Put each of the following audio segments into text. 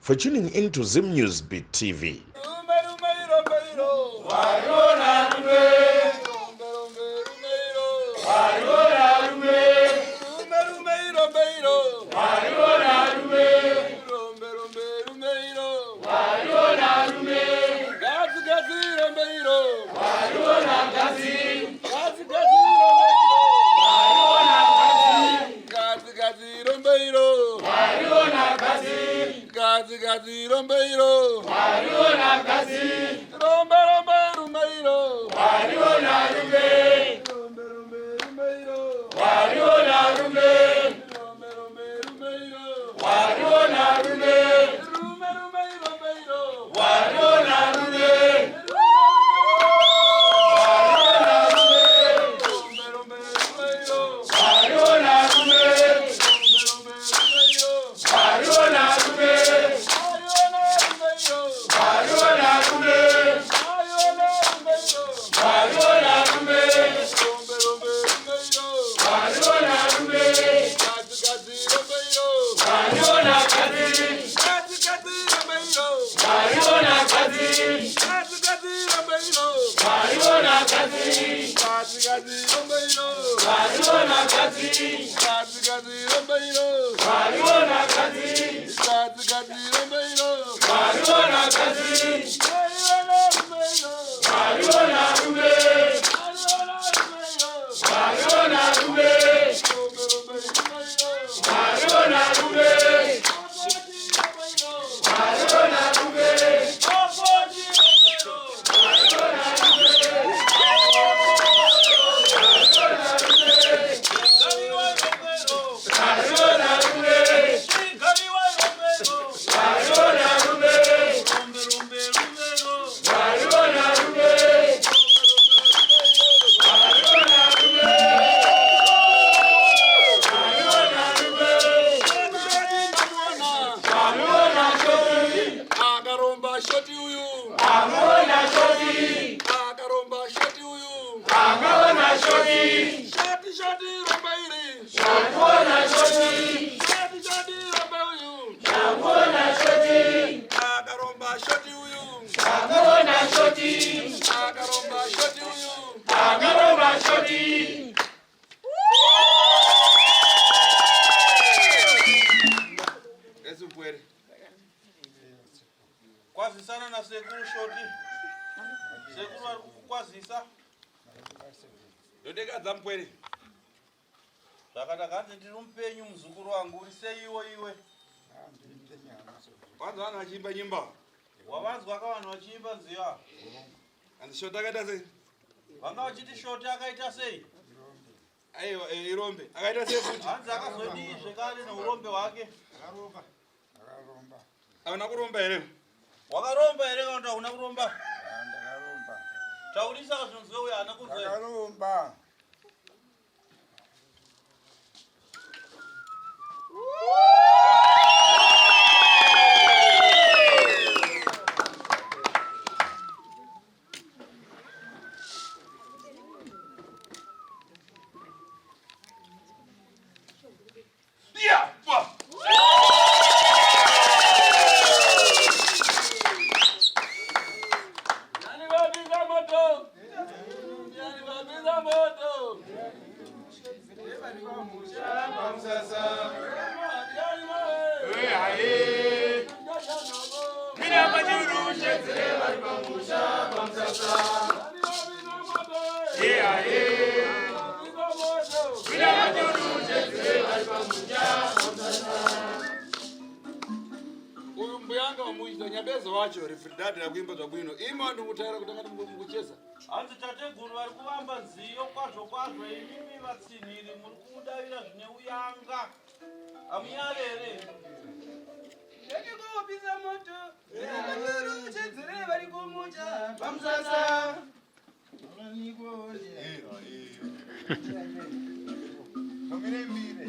for tuning into Zim News Beat TV. Gazi rombeiro, mariona gazi, rombe rombeiro, mariona rumbe, rombe rombeiro, mariona rumbe, rombe rombeiro, mariona rumbe, rumbe rombeiro, mariona rumbe, Quase sana na seguro shoti. Seguro quase isa. Dodeka zampwele. Takatakazi ndilumpenyu mzukuru wangu ulise iwe. Kwanza wana chimba nyimba. Wabanzi wakawa wachimba nziya. Andi shoti akaita sei? Wanga wachiti shoti akaita sei? Aiwa irombe. Akaita sei futhi? Anza akazodi zvekale neurombe wake. Akaromba. Ana kuromba ere? Wakaromba ere kana una kuromba? Ndakaromba. Taurisa kazvinzwe uya ana kunzwe. Ndakaromba. Mbuyanga umuita nyabezo wacho refridad na kuimba zabwino ima ndo mutayara kutaka mukucheza anzi tate guru vari kuvamba nziyo kwazvo imimi vatsinhiri muri kudavira zvine uyanga amuyarere ndikupisa moto ndikanyuru chedzere vari kumucha pamusasa nikone Mire.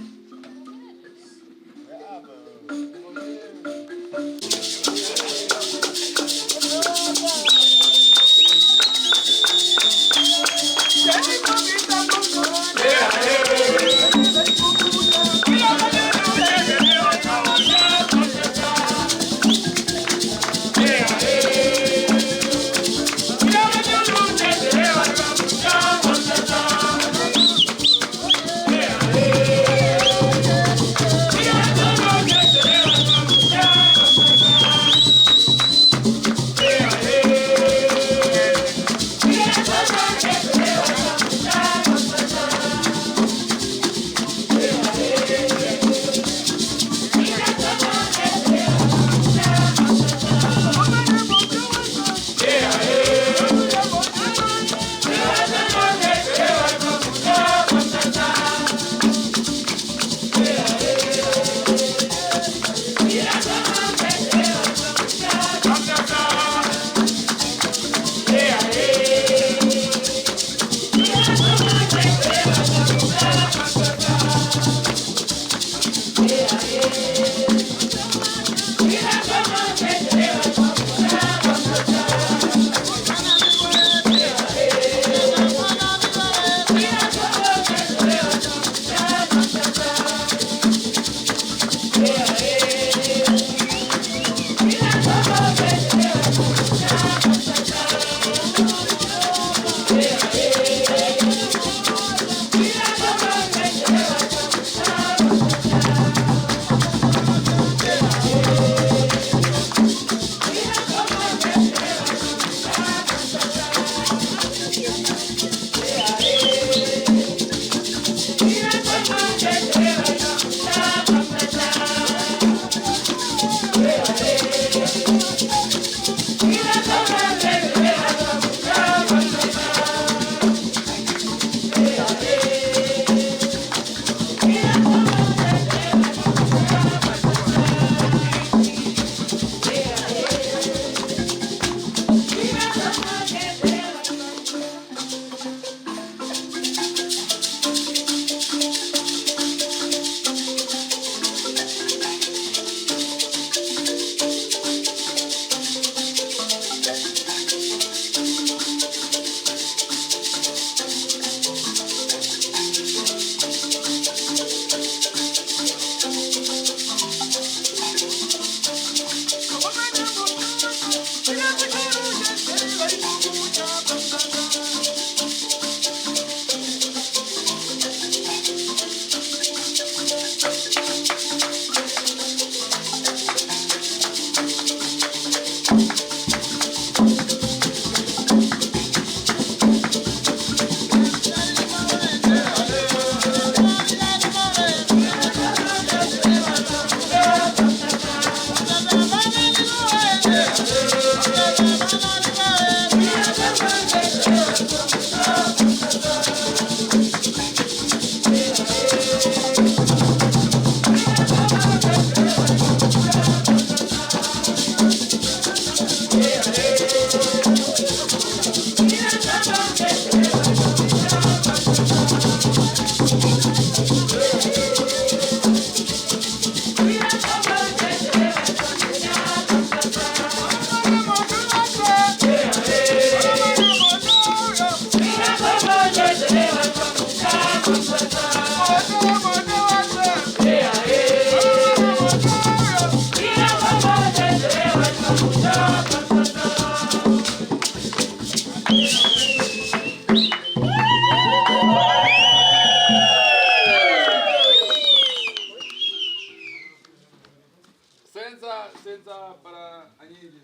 Senza para anyinji.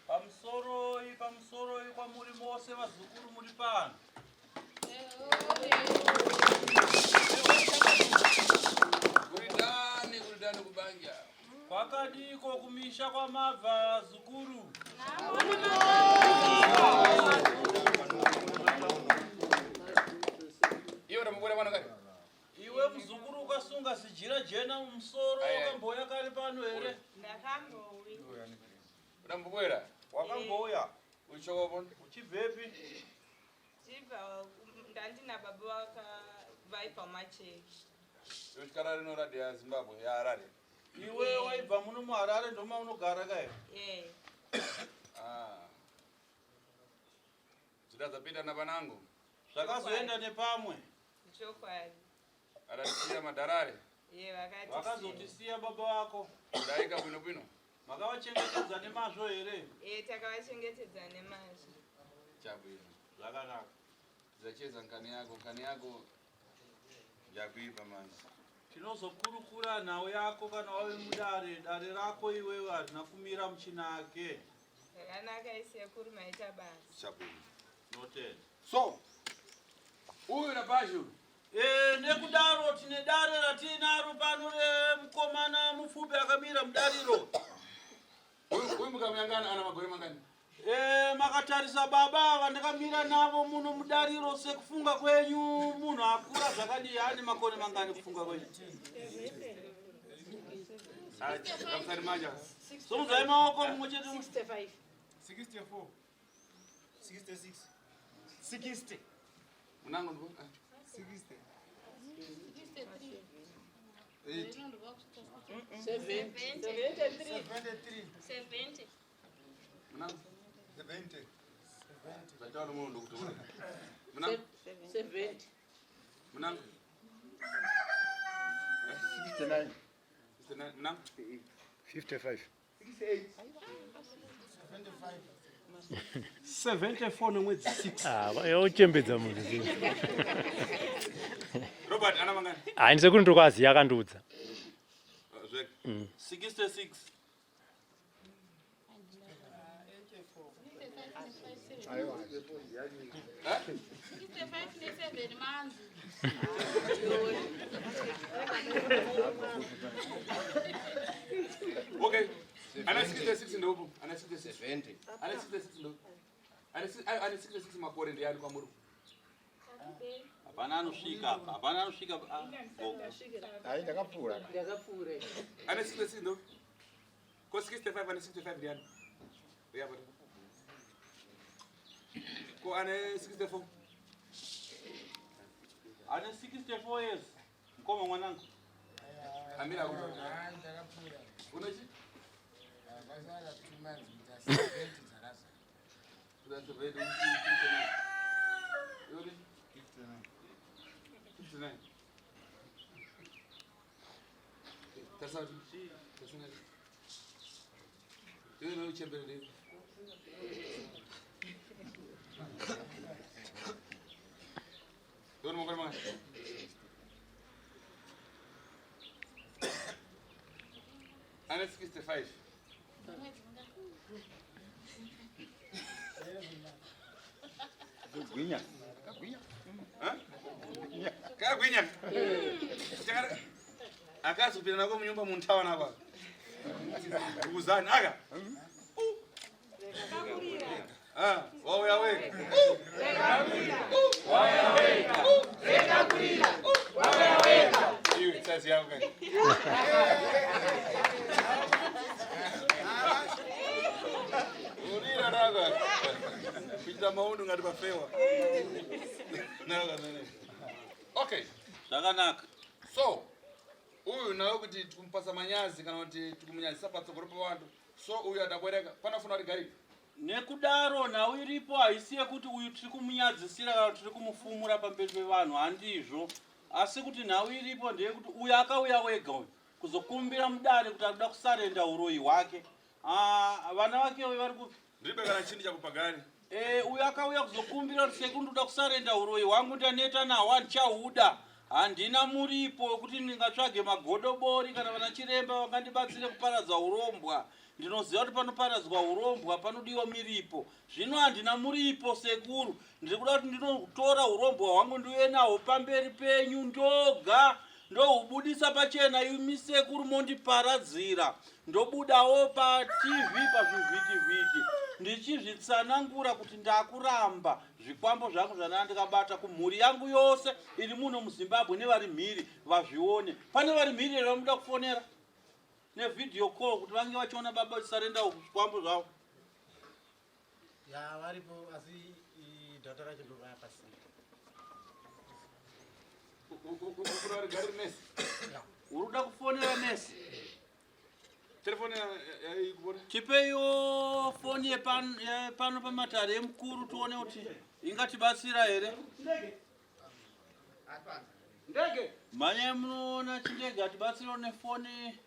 Pamsoro kwa muri mose vazukuru muri pano. Kuridani kubanja. Kwakadiko kumisha kwa mabva zukuru. Iyo ndamubona mwana kati. Iwe mzukuru ukasunga sijira jena msoro ukamboya kali pano here. Ndakambowi. Ndambubwera. Wakamboya. Uchokopo. Uchibvepi? Chibva ndandina baba waka vaipa macheki. Uchikara rino radio ya Zimbabwe ya Harare. Iwe waibva muno muHarare ndoma unogara kai? Zvitadzapinda napanangu. Zvakazoenda nepamwe. Chokwadi. Aratisiya madharare. Vakati. Vakazotisiya baba wako. Ndaika bwino. Makavachengetedza nemazvo here? Takavachengetedza nemazvo. Chabwino. Zvakanaka. Zacheza nkani yako yakuipa manje. Tinozokurukura nhau yako kana wave mudare, dare rako iwewe harina kumira muchinake. Zvakanaka isiye kuri maita basa. Chabwino. Noted. So, uyu napashu. Nekudaro tine dare ratinaro pano remukomana mupfupi akamira mudariro. Uyu mukamuyangana ana magore mangani? Makatarisa baba vandakamira navo muno mudariro sekufunga kwenyu munhu akura zvakadii ane makore mangani kufunga kwenyu? Kamsari manja. Somuzai maoko mumwe chete. 65. 64. 66. 60. Munango ndo? 60. 70. Munango? 70. Zachalo mundu kutoka. Munango? 70. Munango? 69. 69. Munango? 55. 68. 74 nomwedzi 6. Yauchembedza munhu. Robert ana mangani? Handise kuti ndokwaziya akandudza. 66. Aiwa. 67 manzi. Okay. Ana 66 ndo. Ana 66. 70. Ana 66 ndo. Ana 66 makore ndi yani kwa muru. Hapana anosvika. Ai ndakapfura. Ana 66 ndo. Ko 65 ana 65 ndi yani. Ya bado. Ko ana 64. Ane 64 years. Mkoma mwanangu. Amira uno. Unoji? Basala 2 months with 70 zarasa. That's a very good. Yoli? 59. That's how you know which ember it is. Don't move on. And it's 65. Gwinya. Kagwinya. Akazopinda nako munyumba muntawa napa. Ukuzani aka. Wauya weka. Wauya weka. Weka kulila. Wauya weka. Iwe sasa yako kani. Urira raga. Pita maundu ngati pafewa. Okay. Zvakanaka. So, uyu nayo kuti tikumpasa manyazi kana kuti tikumunyazisa patsogoro pavantu. So uyu adabwereka panafuna kuti garipi. Nekudaro nhau iripo haisi yekuti uyu tiri kumunyadzisira kana tiri kumufumura pamberi pevanhu handizvo. Asi kuti nhau iripo ndeyekuti uyu akauya wega uyu kuzokumbira mudare kuti akuda kusarenda uroyi hwake. Vana vake vari kupi? Ndiribe kana chindi chakupagani. uyo akauya kuzokumbira kuti sekuru ndoda kusarenda uroyi hwangu ndaneta nawo andichahuda handina muripo kuti ndingatsvage magodobori kana vana chiremba vangandibatsire kuparadza urombwa. Ndinoziva kuti panoparadzwa urombwa panodiwa miripo. Zvino handina muripo sekuru. Ndiri kuda kuti ndinotora urombwa hwangu ndiuye nawo pamberi penyu ndoga ndohubudisa pachena imi sekuru mondiparadzira. Ndobudawo paTV pazvivhiti-vhiti ndichizvitsanangura kuti ndakuramba zvikwambo zvangu zvandanga ndikabata kumhuri yangu yose iri muno muZimbabwe nevari mhiri vazvione. Pane vari mhiri here vanoda kufonera nevidhiyo call kuti vange vachiona baba chisarenda zvikwambo zvavo? Ya varipo asi data racho ndo rapasi. Uruda kufonera nesi? Telefoni yaikubona. Chipeyo foni pano pamatare emukuru tuone kuti ingatibatsira here. Ndege. Manya munoona chindege atibatsira nefoni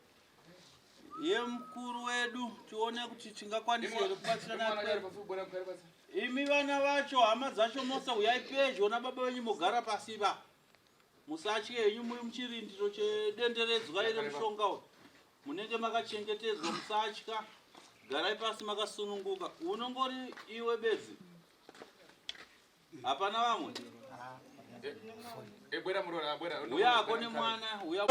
yemukuru wedu tione kuti tingakwanisa here kubatsirana naye. Imi vana vacho hama dzacho mose uyai pedyo nababa venyu mogara pasiba. Musatye henyu muri muchirindiro chedenderedzwa ire mushonga uyu. Munenge makachengetedzwa musatya. Garai pasi makasununguka. Unongori iwe bedzi. Hapana vamwe. Ebwera murora abwera. Uya akone mwana uya.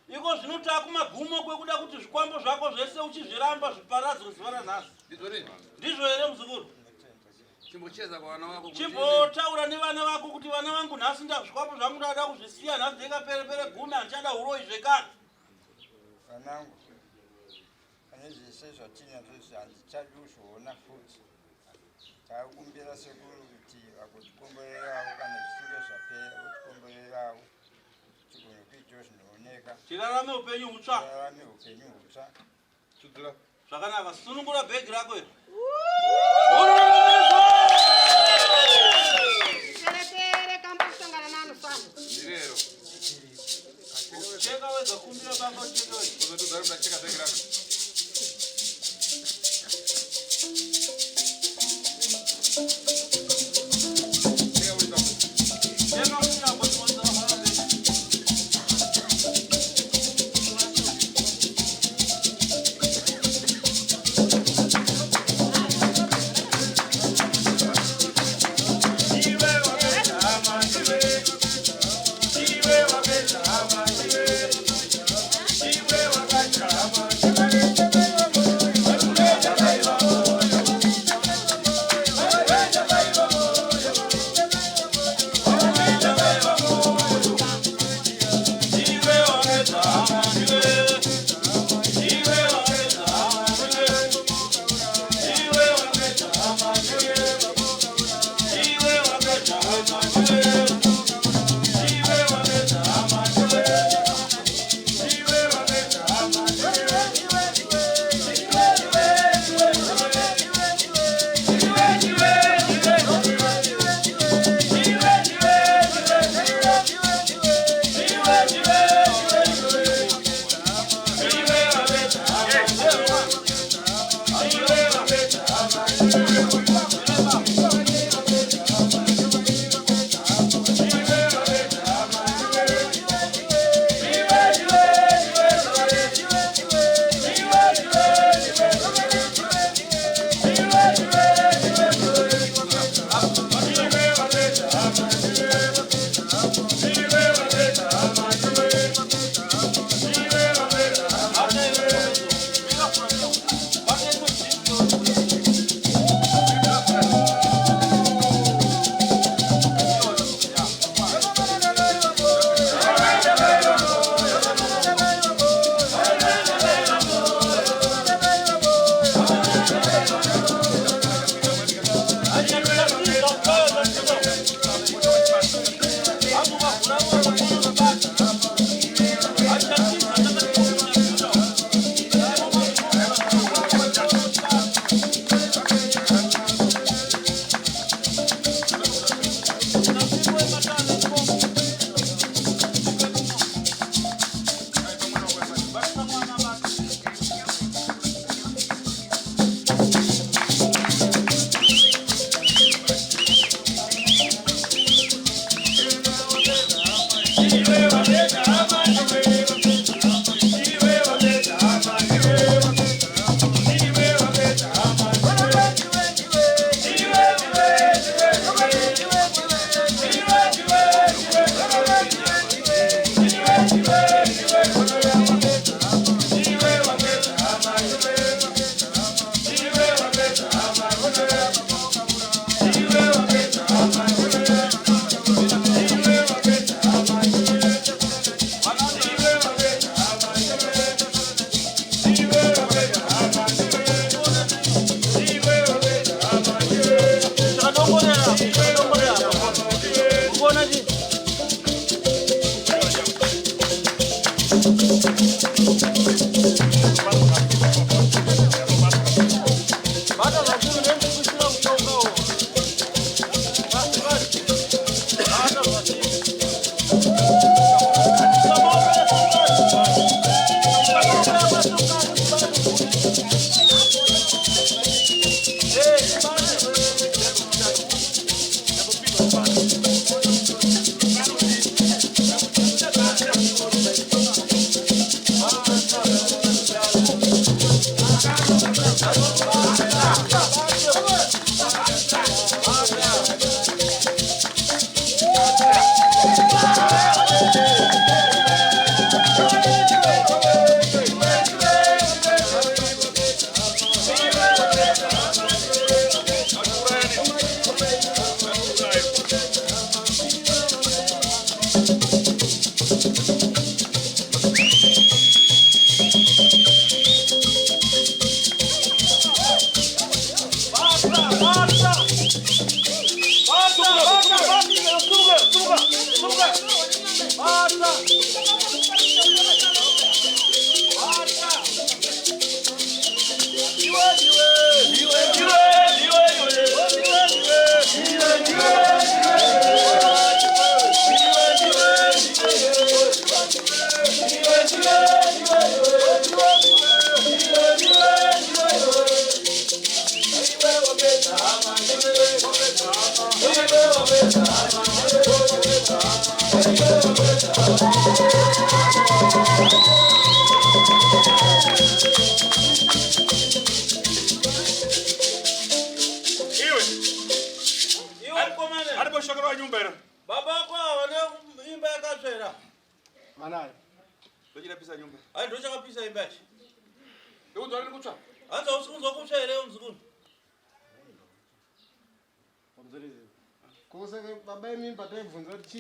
Iko zvinota kumagumo kwekuda kuti zvikwambo zvako zvese uchizviramba zviparadzwe zuva ranhasi. Ndizvo here muzukuru? Chimbocheza kwa vana vako. Chimbotaura nevana vako kuti vana vangu nhasi zvikwambo zvangu ndada kuzvisiya nhasi ndikaperepere gumi handichada uroyi zvekare. Vanangu, pane zvese zvatinazvo handichadi kuzviona futi. Takumbira sekuru kuti vagotikomborerawo kana zvichinge zvapera votikomborerawo. Tirarame upenyu hutsva. Zvakanaka, sunungura bhegi rako iri. Teretere kamba kusangana nanu sana. Ndirero. Cheka wega kumbira baba cheka wega. Uzotudzaru ndacheka bhegi rako.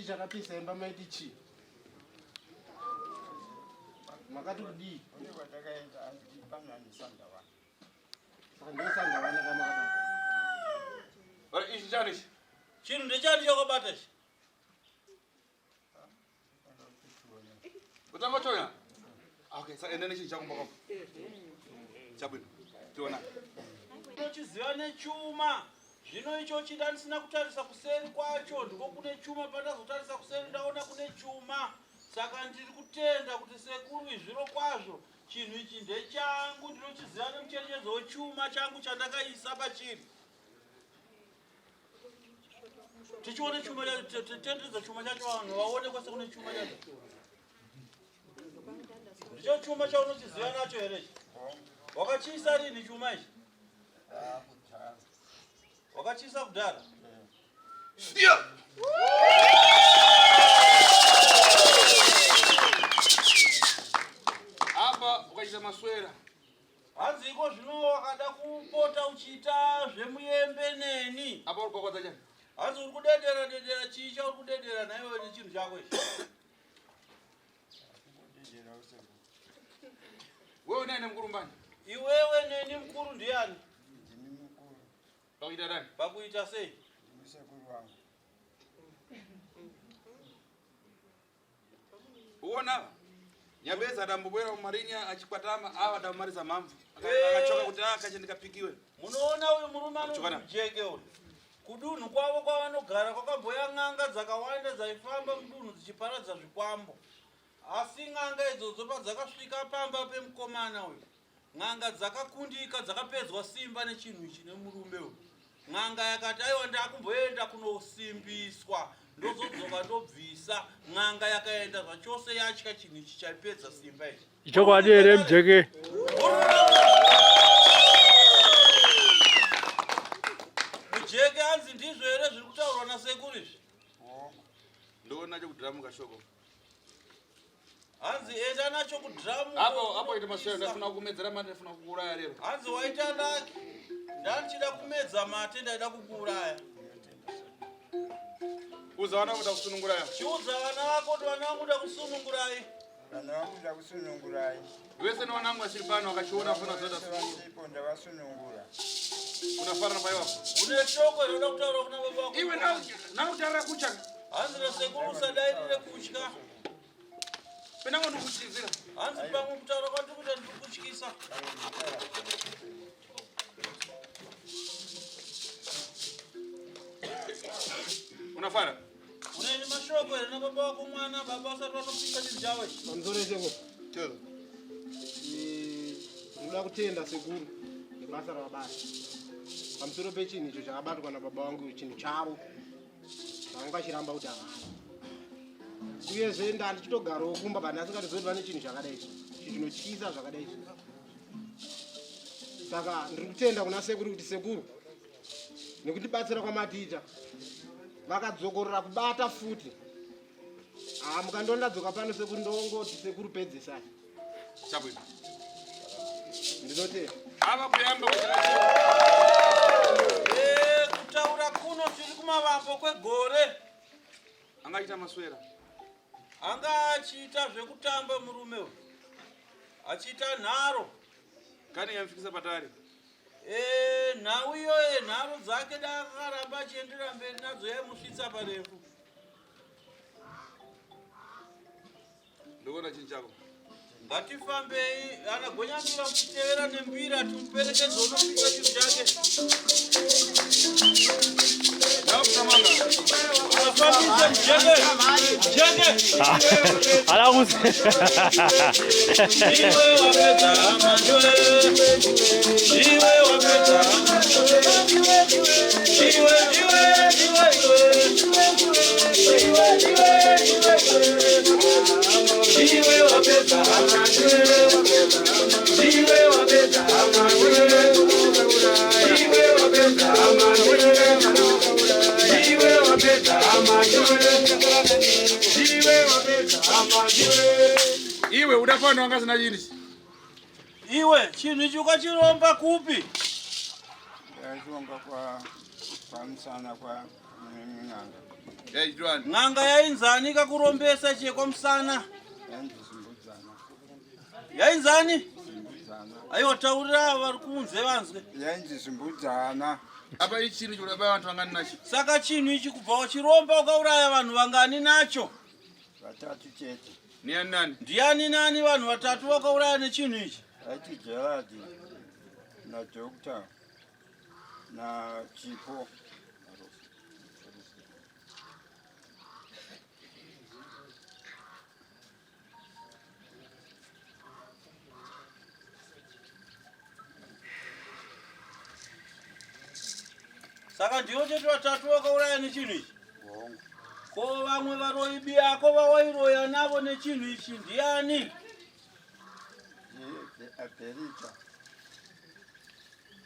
Chakapisa imba maiti chi. Makati kudi. Ule watakaenda andipana ni sanda wa. Sanda sanda wana kama kama. Wala ishi chani. Chini ndechani choko batashi. Utanga choya. Okay, sasa endeni chi chakumba kwa. Chabwino. Tiona. Chiziwane chuma. Zvino icho chidanisina kutarisa kuseri kwacho ndiko kune chuma pandazotarisa kuseri ndaona kune chuma saka ndiri kutenda kuti sekuru izviro kwazvo chinhu ichi ndechangu ndinochiziva nemucherechedzo wechuma changu chandakaisa pachiri tichione chuma chacho titenderedza chuma chacho vanhu vaone kwese kune chuma chacho ndicho chuma chaunochiziva nacho here wakachiisa rini chuma ichi wakachisa kudhara apa ukachisa maswera hanzi iko zvino wakada kupota uchiita zvemuyembe neni apa uri kwakwadza chani hanzi uri kudedera dedera chicha uri kudedera naiwe nechinhu chako ichi wewe unaye nemkurumbani iwewe neni mukuru ndiani pakuita dani pakuita sei Msekuru wangu. uona nyabeza adambobwera mumarinya achikwatama awa adamumariza mamvu akachoka kuti akache ndikapikiwe munoona uyu murume anojeke uyu kudunhu kwavo kwavanogara kwakamboya n'anga dzakawanda dzaifamba mudunhu dzichiparadza zvikwambo asi n'anga idzodzo padzakasvika pamba pemukomana uyu n'anga dzakakundika dzakapedzwa simba nechinhu ichi nemurume uyu n'anga yakati aiwa ndakumboenda kunosimbiswa ndozodzoka ndobvisa n'anga yakaenda zvachose yatya chinhu ichi chaipedza simba ichi ichokwadi here mujeke mujeke hanzi ndizvo here zviri kutaurwa nasekuru izvi ndoona chekudhiramu kashoko hanzi enda nacho kudhiramu apo ita maswera ndafuna kukumedzera mate ndafuna kukuuraya lero hanzi waita ndaki ndandichida kumedza mate ndaida kukuuraya uza vana kuda kusununguraya chiudza vana vako kuti vana vangu da kusunungurai Vana wangu ndakusunungurai. wese nevanangu asiri pano akachiona funa zoda Sipo ndavasunungura. unafanana paiwapo une shoko rinoda kutaura kuna baba vako iwe nautarira kuchaka hanzi nasekuru usadairire kutya penango ndikuchizira hanzi pamwe kutaura kwandiri kuita ndiri kutyisa Unafara? Unaenda mashoko na baba wako mwana baba sasa tutapika chijawe. Pamzorese ko. Chelo. Ndoda kutenda sekuru nebasa rabasi. Pamsoro pechini icho chakabatwa na baba wangu chinhu chavo. Vanga chiramba kuti avana. Uyezve ndichitogarawo kumba bani asingatozoti vane chinhu chakadai. Chinotyisa zvakadai. Saka ndiri kutenda kuna sekuru kuti sekuru nekutibatsira kwamatiita vakadzokorera kubata futi. Mukandondadzoka pano sekuru ndongoti sekuru pedzisai. Chabwino. Ndinotenda. Ava kuyamba kutaura kuno tiri kumavambo kwegore. Angaita maswera. Anga achiita zvekutamba murume uyu. Achiita nharo. Kani yamfikisa patari. Nhau iyo nharo dzake dakaramba achiendera mberi nadzo yaimusvitsa parefu. Ndokona chinhu chako. Ngatifambei anagonyambira mutevera nembira tumuperekedze unopika chinhu chake. Afambise mjenge. Ala kuzi. Iwe wapeta amanjwe. Iwe wapeta amanjwe. Iwe wapeta amanjwe. Iwe wapeta amanjwe. Iwe wapeta amanjwe. Iwe wapeta amanjwe. Iwe udafana wanga zina jini. Iwe chinhu ichi ukachiromba kupi? Yaizonga kwa msana kwa ng'anga. Yaitwani. Ng'anga yainzani kakurombesa chekwa msana? Yaindizimbudzana. Yainzani? Zimbudzana. Aiwa taurira vari kunze vanzwe. Yaindizimbudzana. Apa ichini churaba vantu vangani nacho. Saka chinhu ichi kubva wachiromba ukauraya vanhu vangani nacho? Vatatu chete. Ni nani? Ndiani nani vanhu vatatu vakauraya nechinhu ichi? Aiti Gerard na Doctor na Chipo. Saka ndiwo chete vatatu vakauraya nechinhu ichi? Ko vamwe varoibi ako vawairoya navo nechinhu ichi ndiani? Aperita.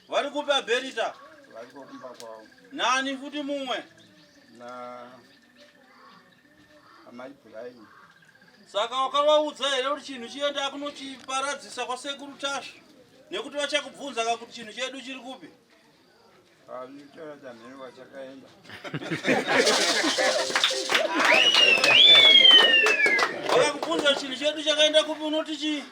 Vari kupi Aberita? Vari kumba kwavo. Nani futi mumwe? Na Amai Brian. Saka wakavaudza here kuti chinhu chienda kunochiparadzisa kwasekuru tasvo nekuti vachakubvunza kakuti chinhu chedu chiri kupi? Nitoradza mheni wachakaenda. Vakakubvunza chinhu chedu chakaenda kupi unoti chii?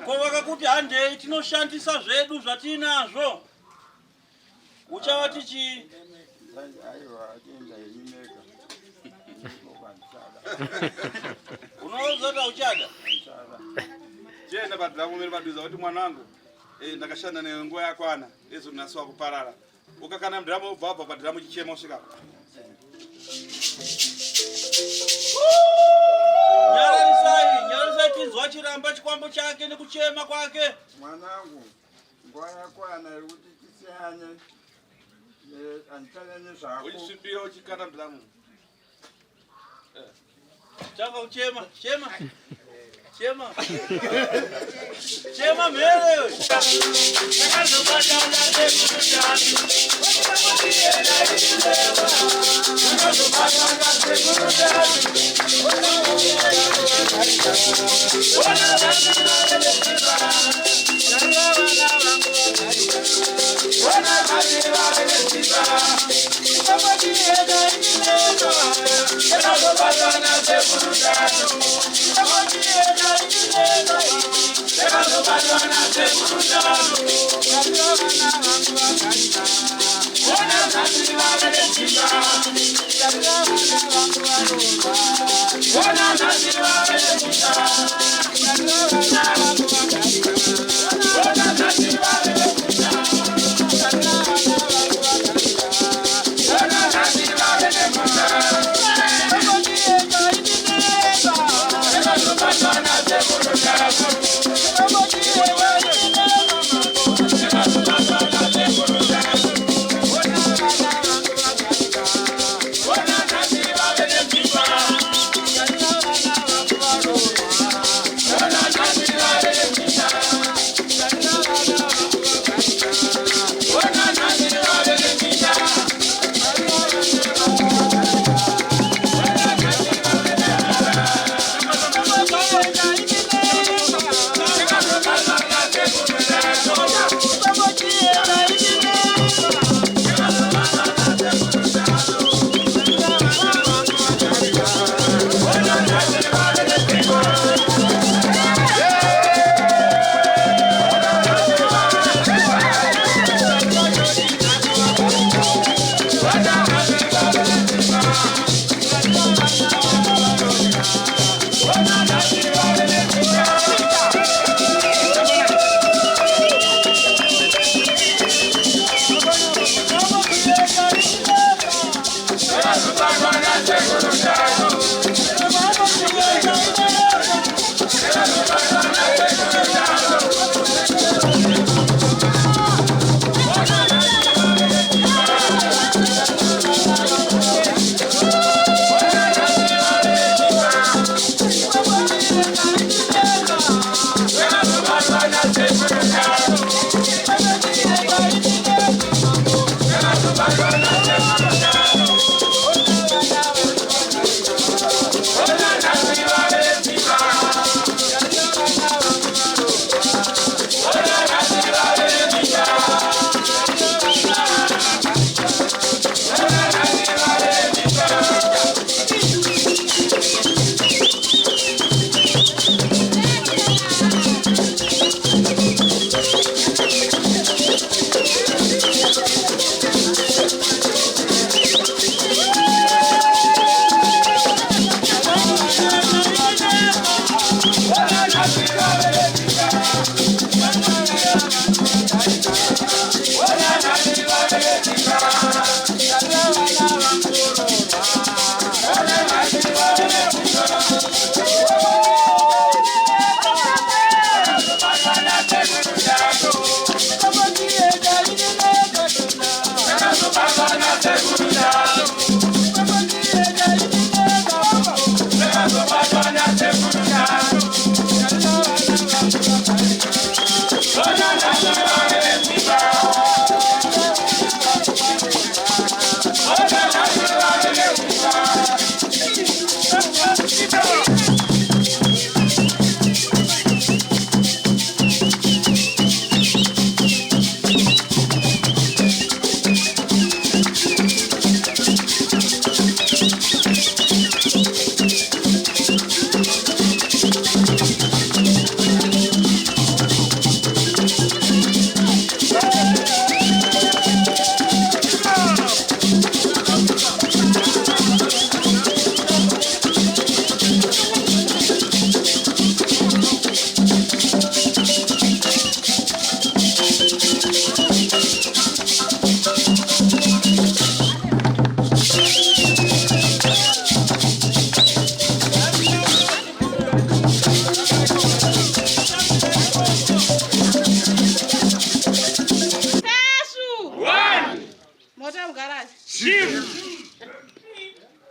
Ko vakakuti handei tinoshandisa zvedu zvatinazvo. Uchavati chii? Aiwa atenda yenyimeka. Unoudza kuti hauchada? Chenda padhamu miri padhuza kuti mwanangu ndakashanda nenguva yakwana izo naswa kuparara. Ukakana mdhamu ubva padhamu chichema usvika. Nyararisai tinzwa chiramba chikwambo chake nekuchema kwake. Mwanangu, nguva yakwana yekuti tisiyane. Anditane nezvako. Uchisvipira uchikana mdhamu. Chaka uchema, chema. Chema. Chema mhere. What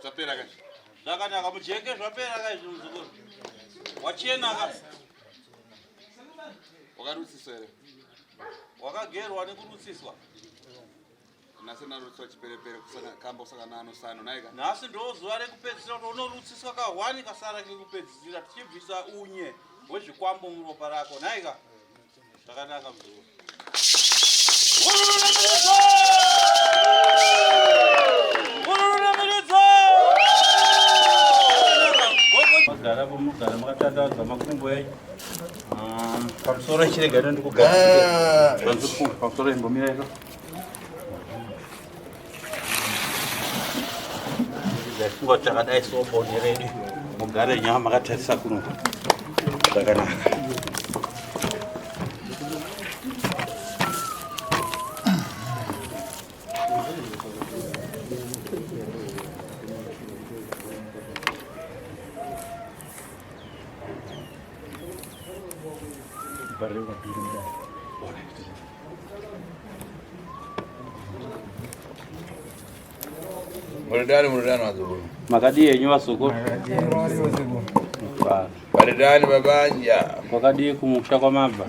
Zapera kachi. Zvakanaka mujeke zvapera kaizvuzukuru. Wachena ka. Wakarutsiswa ere? Wakagerwa nekurutsiswa. Nhasi narutswa chiperepere kusana kamba usakana anosano naika. Nhasi ndo zuva rekupedzisira kuti unorutsiswa ka1 kasara kekupedzisira tichibvisa unye hwezvikwambo muropa rako naika. Zvakanaka muzukuru. Magara mugara makatandadza makumbo enyu. Pamusoro chirega ndikugara. Zvanzi pamusoro imbomira iko. Ndakungwa takadai soboni redu. Mugare nyama makatarisa kuno. Zvakanaka. Muridani wazukuru. Makadi yenyu wazukuru. Muridani babanja. Kwakadi kumusha kwa mabva.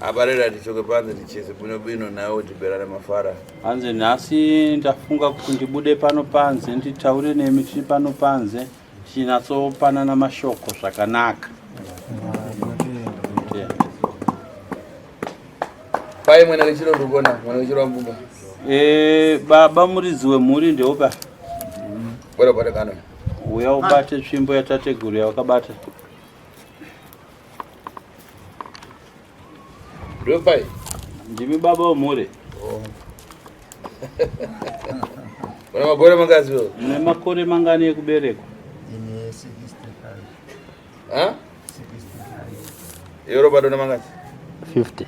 Abarera tichoke panze ticheze bwino nawo tiberane mafara. Hanze nhasi ndafunga kuti ndibude pano panze nditaure nemi tiri pano panze chinatsopanana mashoko zvakanaka. Pai mwana kachiro ndubona, mwana kachiro mbumba. Baba muridzi wemhuri ndeoba. Bora bora kana. Uya ubate tsvimbo yatateguru yawakabata. Ndio pai. Ndimi baba wemhuri. Mwana makore mangazi wewe? Mune makore mangani ekuberekwa? Ine 65. Ha? 65. Euro bado na mangazi? 50.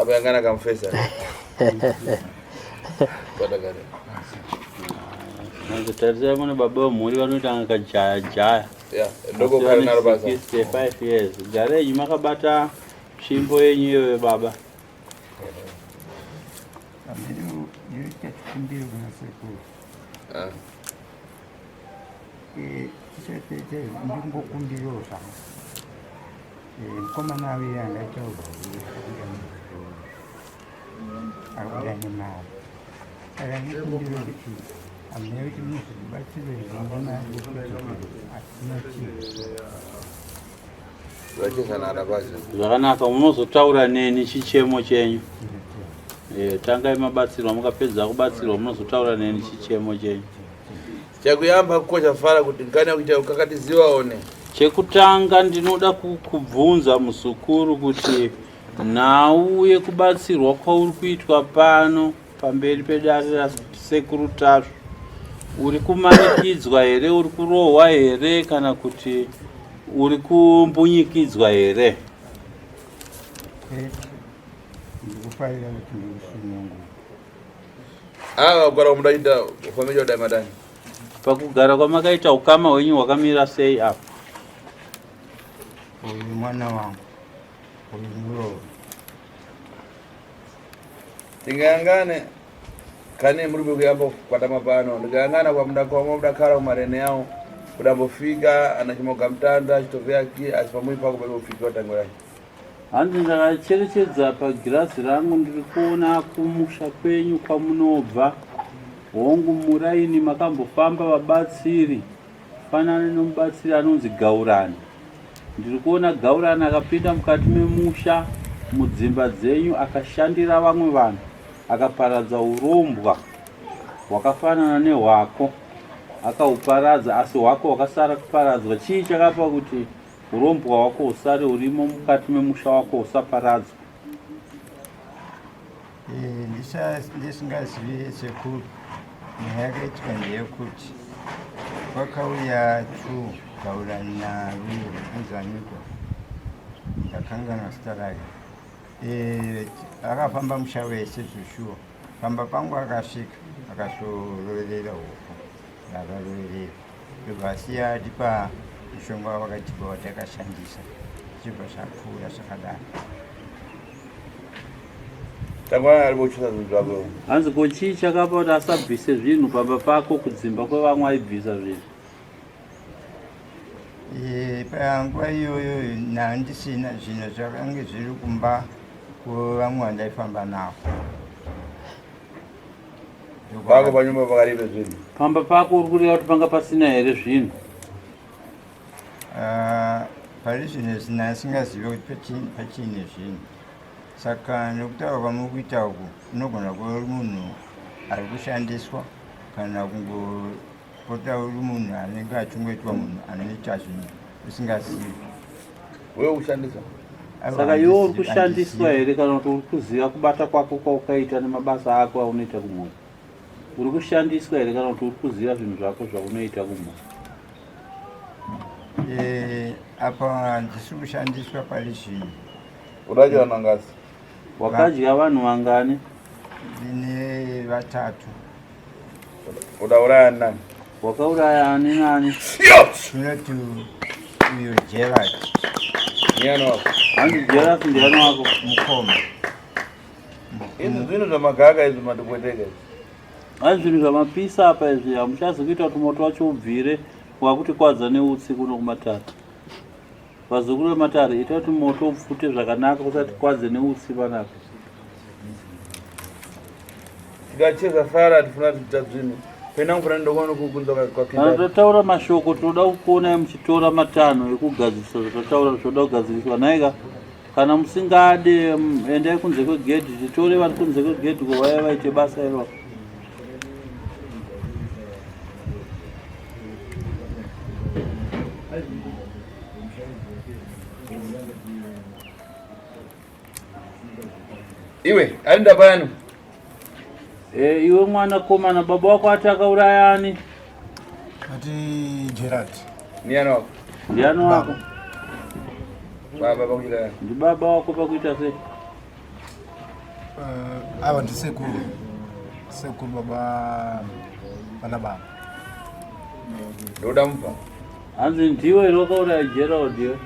Aba yangana kamfesa. Bada gari. Nangitarisira mune baba wemhuri vanotanga kajaya. Yeah, ndogo kare na robaza. 65 years. Gare yenyu makabata tsvimbo yenyu iyoyo baba. ndingokumbiroza mukomana wiya ndaitaurwa akuda nemari saka ndikumbiro kuti amuna kuti muzibatsiro zvindimari asina chii Vachizana basi. Zvakanaka munozotaura neni chichemo chenyu. Tangai mabatsirwa mukapedza kubatsirwa munozotaura neni chichemo chenyu. Chakuyamba kukosha fara kuti ngani kuita ukakatiziwa one. Chekutanga ndinoda kubvunza musukuru kuti nhau yekubatsirwa kwauri kuitwa pano pamberi pedare rasekuru tazvo uri kumanikidzwa here, uri kurohwa here kana kuti uri kumbunyikidzwa here? ndikufarira kuti ndikusunungu kugara mudaita ufamili wadai madani Pakugara kwamakaita ukama hwenyu hwakamira sei apa? uyu mwana wangu uyu muroho tingayangane kane muri kuyamba kukwata mapano ndikayangana mudakhala kumarene yawo kudambofika anachimoga mtanda chitoveyaki asi pamwe pako paivofikiwa tango yake. Hanzi ndakacherechedza pagirazi rangu ndiri kuona kumusha kwenyu kwamunobva hongu muraini makambofamba vabatsiri fanana nomubatsiri anonzi Gaurani. Ndiri kuona Gaurani akapinda mukati memusha mudzimba dzenyu akashandira vamwe vanhu akaparadza urombwa hwakafanana nehwako akahuparadza asi hwako hwakasara kuparadzwa. Chii chakapa kuti urombwa hwako husare hurimo mukati memusha wako husaparadzwa? ndisingazivi sekuru nyaya yakaitika ndeyekuti kwakauya tu Gaurani naruyo anzanyiko ndakangana zita rake akafamba musha wese zvoshuwa pamba pangu akasvika akazoroverera huko ndakaroverera ndobvasiya atipa mushonga wakatipa watakashandisa chibva zvapfuura zvakadaro. Hanzi ko chii chakapa kuti asabvise zvinhu pamba pako kudzimba kwevamwe aibvisa zvinhu? panguva iyoyo ndisina zvinhu zvakange zviri kumba kuvamwe vandaifamba navo. Pako panyumba pakaribe zvinhu? Pamba pako uri kureva kuti panga pasina here zvinhu? Pari zvinhu zinasingazive kuti pachiine zvinhu. Saka nokutaura kwamuri kuita uku unogona kuva uri munhu ari kushandiswa kana kungopota uri munhu anenge achingoitwa munhu anoita zvinhu usingazivi. Wewe kushandisa? Saka iwe uri kushandiswa here kana kuti uri kuziva kubata kwako kwaukaita nemabasa ako aunoita kumwe? Uri kushandiswa here kana kuti uri kuziva zvinhu zvako zvaunoita kumwe? Apa ndisiri kushandiswa pari zvino. Udadya vanhu vangasi? Wakadya vanhu vangani? Ndine vatatu. Udauraya nani? Wakauraya ani nani? Tunoti uyo Gerard. Ndiani wako? Hanzi Gerard ndiani wako? Mukoma. Izvi zvinhu zvamagaga izvi madhokodheya. Hanzi zvinhu zvamapisa apa izvi hamuchazi kuita kuti moto wacho ubvire wakuti kwadza neutsi kuno kumatare. Vazukuru vematare ita kuti moto upfute zvakanaka kusati kwadze neutsi panapa. Tikacheza fara tifuna kuita zvinhu. Pena kufana ndokona kukunza kwapinda. Tataura mashoko toda kuona muchitora matanho ekugadzirisa zvataura zvoda kugadziriswa naika kana musingade endai kunze kwegedhi titore vari kunze kwegedhi kwavaya vaite basa iro. Iwe alinda pano. Iwe mwana komana baba wako atakauraya ani? Ati Gerard. Ndiani wako? Ndiani wako? Baba pakuita. Ndi baba wako pakuita sei? Ava ndisekuru. Sekuru baba pana baba. Ndoda mpa. Hanzi ndiwe wakauraya Gerard iwe?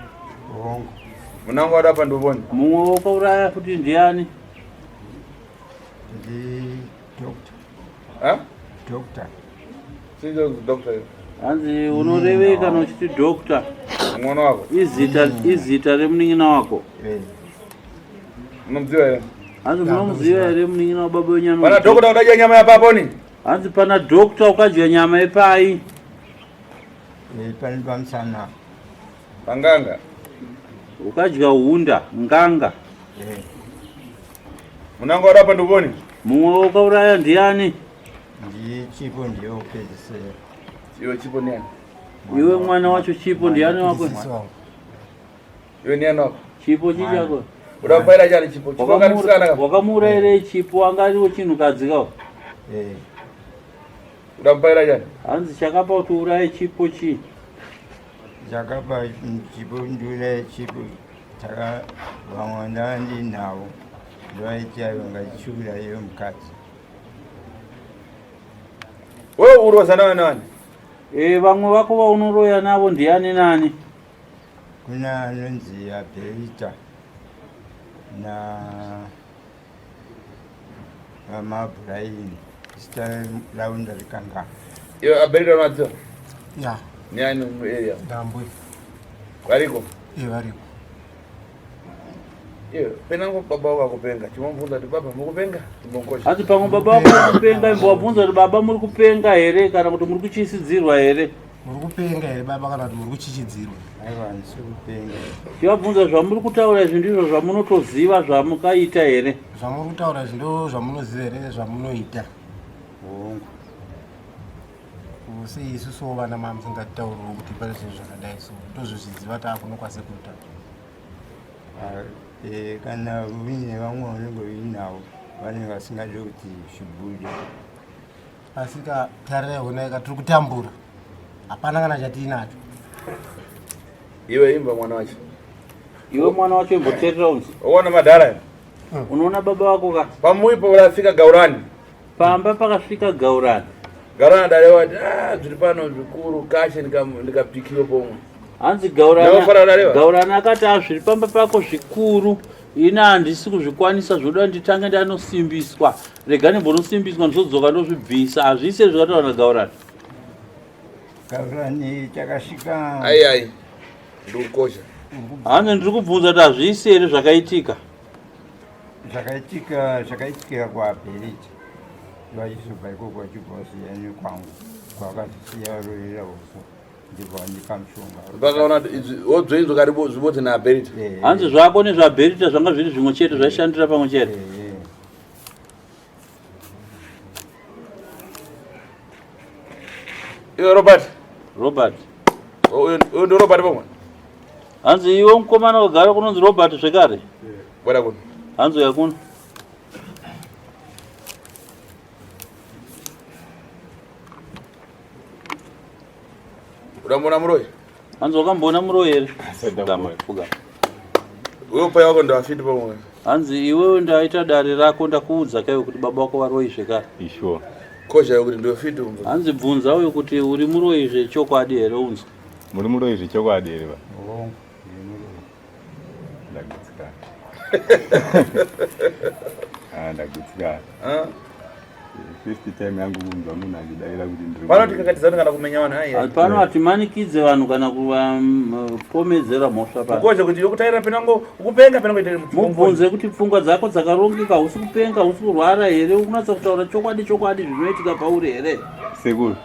Hongu. Munangu wada apa ndoboni? Mumwe wakauraya kuti ndiani? Ndi doctor. Ha? Doctor. Sinzo doctor. Hanzi unoreveka nochiti doctor. Mwana wako? Izita remuning'ina wako. Unomziva here? Hanzi munomuziva here muning'ina wababa wenyana? Pana doctor udadya nyama yapapo ni? Hanzi pana doctor ukadya nyama yepai? Pani pamusana. Panganga? Ukadya hunda, nganga. Munangu wada apa ndoboni? Mumwe wakauraya ndiani? Ndi Chipo ndiye upedzisira. Iwe Chipo ndiani? Iwe mwana wacho Chipo ndiani wako? Iwe ndiani wako? Chipo chichako? Udapaira chani Chipo? Chipo ngatisikana. Wakamura here Chipo angariwo chinhukadzi kawo? Udampaira jani? Hanzi chakapa kuti uraye chipo chi. Chakapa chipo ndure chipo chaka vamwanda ndinawo ndoaitayo ngachura iyo mukadzi. Wewe urozana nani? Vamwe vako vaunoroya navo ndiani nani? Kuna anonzi Berita na Brian sita raunda rikanga. Iyo Berita unadziwa? Ya. Nyani area. Dambwe. Variko? Variko. Iyo, penango baba wako kupenga. Chimomvunza kuti baba mukupenga? Mbongosha. Ati pamwe baba wako kupenga mbovunza kuti baba muri kupenga here kana kuti muri kuchisidzirwa here? Muri kupenga here baba kana kuti muri kuchichidzirwa? Aiwa ndisi kupenga. Tivabvunza zvamuri kutaura izvi ndizvo zvamunotoziva zvamukaita here? Zvamuri kutaura izvi ndizvo zvamunoziva here zvamunoita? Hongu. Sei isusu vana mamusingatauriwo kuti pane zvinhu zvakadai so tozozviziva taakunokwanisa kuita. Kana uine vamwe vanenge uinawo vanenge vasingadi kuti zvibude. Asi tarirai honai tiri kutambura hapana kana chatiinacho. Iwe imba mwana wacho. Iwe mwana wacho imboteerera unzi. Uona madhara? Unoona baba wako ka? Pamuipo vakafika Gaurani. Pamba pakasvika Gaurani. Gaurani adarewa zviri pano zvikuru kashe ndikapikiwa pomwe. Hanzi Gaurani akati zviri pamba pako zvikuru ina handisi kuzvikwanisa zvoda nditange ndanosimbiswa. Rega ndimbonosimbiswa ndizodzoka ndozvibvisa. Hazvise zvakataura naGaurani. Gaurani chakasvika. Ai. Ndikukosha. Hanzi ndiri kubvunza kuti hazvise here zvakaitika. Zvakaitika kwaBerita. Vachizobva ikoko vachibvasiya nekwangu kwakasiya roera uso ndibva vandipa mushonga. Pakaona wodzveinzo kari zvibodzi naBerita. Hanzi zvako nezvaBerita zvanga zviri zvimwe chete zvaishandira pamwe chete. Iwe Robert. Uyu ndo Robert pomwe. Hanzi iwe mukomana wagara kunonzi Robert zvekare. Bwera kuno. Hanzi yakuno. Udambona Muroyi? Hanzi wakambona Muroyi here? Fuga. Wewe pai wako ndo afiti pomwe. Hanzi iwewe ndaita dare rako ndakuudza kaiwe kuti baba wako varoyi zvekare. Sure. Kosha yokuti ndo afiti umva. Hanzi bvunza uyu kuti uri Muroyi zvechokwadi here unzi. Muri Muroyi zvechokwadi here ba? Ndagutsikana. First time yangu kunzwa munhu achidaira kuti ndiri. Pano tikakatizana kana kumenya vanhu hai. Pano hatimanikidze vanhu kana kuvapomedzera mhosva pano. Kosha kuti yokutaira penango ukupenga penango ite mubvunze kuti pfungwa dzako dzakarongeka husi kupenga husi kurwara here unatsa kutaura chokwadi zvinoitika pauri here. Sekuru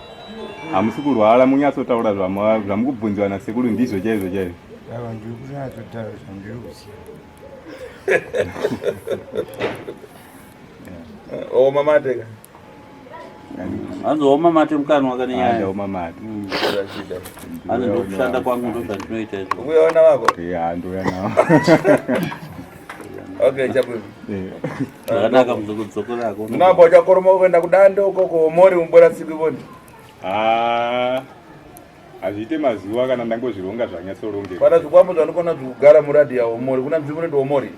hamusi kurwara munyatsotaura zvamukubvunziwa nasekuru ndizvo chaizvo chaizvo. Ava ndiri kunatsotaura zvandiri kuziva. Oma mateka. Hanzi oma mate mukanwa kana nyaya. Oma mate. Hanzi ndokushanda kwangu ndo zvandinoita izvo. Uyaona wako? Ya ndoya nawo. Okay, chapu. Zvakanaka muzokudzokorako. Munamba uchakoroma kuenda kudando ukoko mori umbora siku ivoni. Hazviite mazuva kana ndangozvironga zvanyatsorongeka. Pana zvikwambo zvanokona kugara muradio yaomori kuna nzvimbo inoita omori.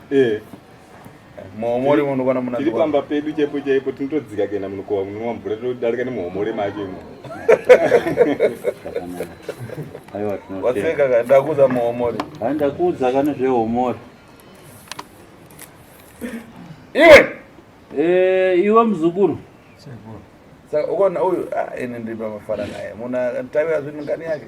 Muomori munokwana muna. Tiri pamba pedu chaipo chaipo tinotodzika kuenda munokova munonwa mvura todarika nemuomori make imo. Aiwa tinotenda. Waseka ka ndakuudza muomori. Ndakuudza kana zveomori. Iwe muzukuru. Sekuru. Saka ukaona uyu ene ndiri pamafara naye. Muna tawiwa zvinhu ngani yake.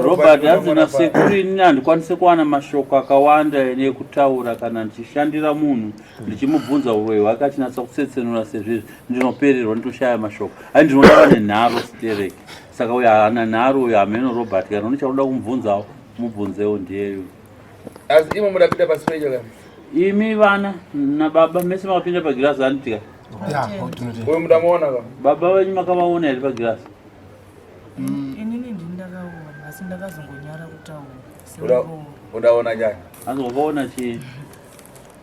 Robert hanzi nasekuru ini handikwanise kuwana mashoko akawanda ekutaura kana ndichishandira munhu ndichimubvunza uroyi hwake achinatsa kutsetsenura sezvizvi ndinopererwa nditoshaya mashoko. Ai ndinoda vane nharo sitereki. Saka uyu haana nharo uyu hameno Robert kana unochakuda kumubvunzawo mubvunzewo ndiyeyo. Asi imo mudapinda pasipecho kana? Imi vana nababa mese makapinda pagirazi anitika. Uyu mudamuona ka? Baba venyu makavaona here pagirazi? Inini ndindakaona asi ndakazongonyara kutaura. Udaona chani? Hanzi wakaona chii?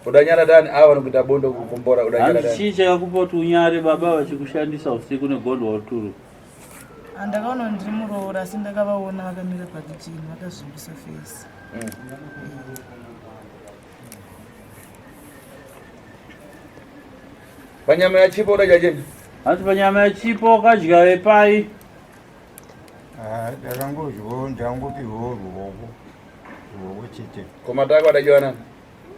Udanyara dani ava nokuita bondo kukumbora udanyara dani. Hanzi chii chakakupa kuti unyare baba vachikushandisa usiku negondo wauturu? Andakaona ndiri muroora asi ndakavaona vakamira pakichini vakazvimbisa fesi. Panyama ya chipo udadya cheni? Asi panyama ya chipo kadya vepai? Ndakangodya ngopiwo ruoko chete. Ko matako adadyiwa nani?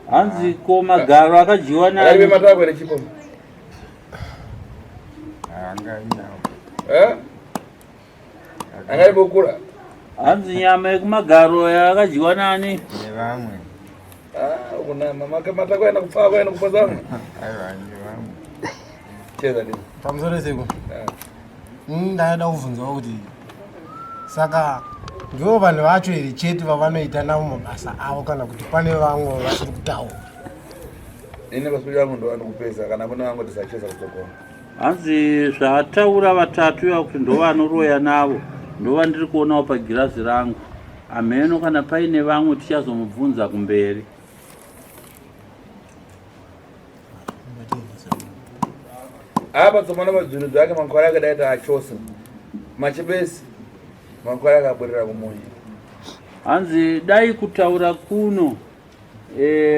Hanzi ko magaro akadyiwa nani? Akalibe matako ere chipo? Angalibe kukula? Hanzi nyama yekumagaro yakadyiwa nani? Nevamwe. Kuna mamake matako yana kufa kwenda kupoza vamwe? Aiwa nevamwe. Cheza ndini. Pamusoro seko. Ndaida kuvunzawo kuti saka ndivo vanhu vacho here chete vavanoita navo mabasa avo kana kuti pane vamwe vasiri kutaura. Ine vasuri vangu ndo vanokupesa kana kune vangu tisacheza kutsogona. Hanzi zvataura vatatu iva kuti ndo vanoroya navo ndova ndiri kuonawo pagirazi rangu. Ameno kana paine vamwe tichazomubvunza kumberi. Apa tsomana mazvinhu zvake mankwara akadaita achose. Machipesi mankwara akabwerera kumunyu. Hanzi dai kutaura kuno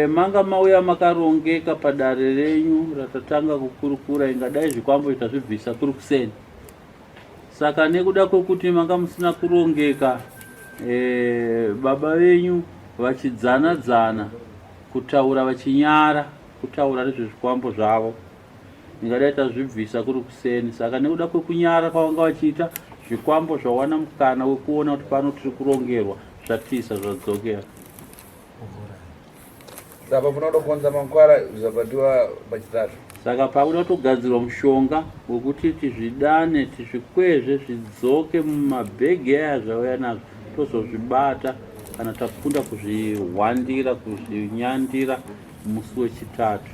manga mauya makarongeka padare renyu ratatanga kukurukura ingadai zvikwambo zvitazvibvisa kuri kuseni. Saka nekuda kwekuti manga musina kurongeka baba venyu vachidzana kutaura vachinyara kutaura nezvezvikwambo zvavo ingadai tazvibvisa kuri kuseni. Saka nekuda kwekunyara kwavanga vachiita zvikwambo zvawana mukana wekuona kuti pano tiri kurongerwa zvatiza zvadzokera. Saka panoda kukonza mankwara zvabatiwa pachitatu. Saka pakuda kutogadzirwa mushonga wekuti tizvidane tizvikwezve zvidzoke mumabhegi aya zvauya nazvo tozozvibata kana takunda kuzvihwandira kuzvinyandira musi wechitatu.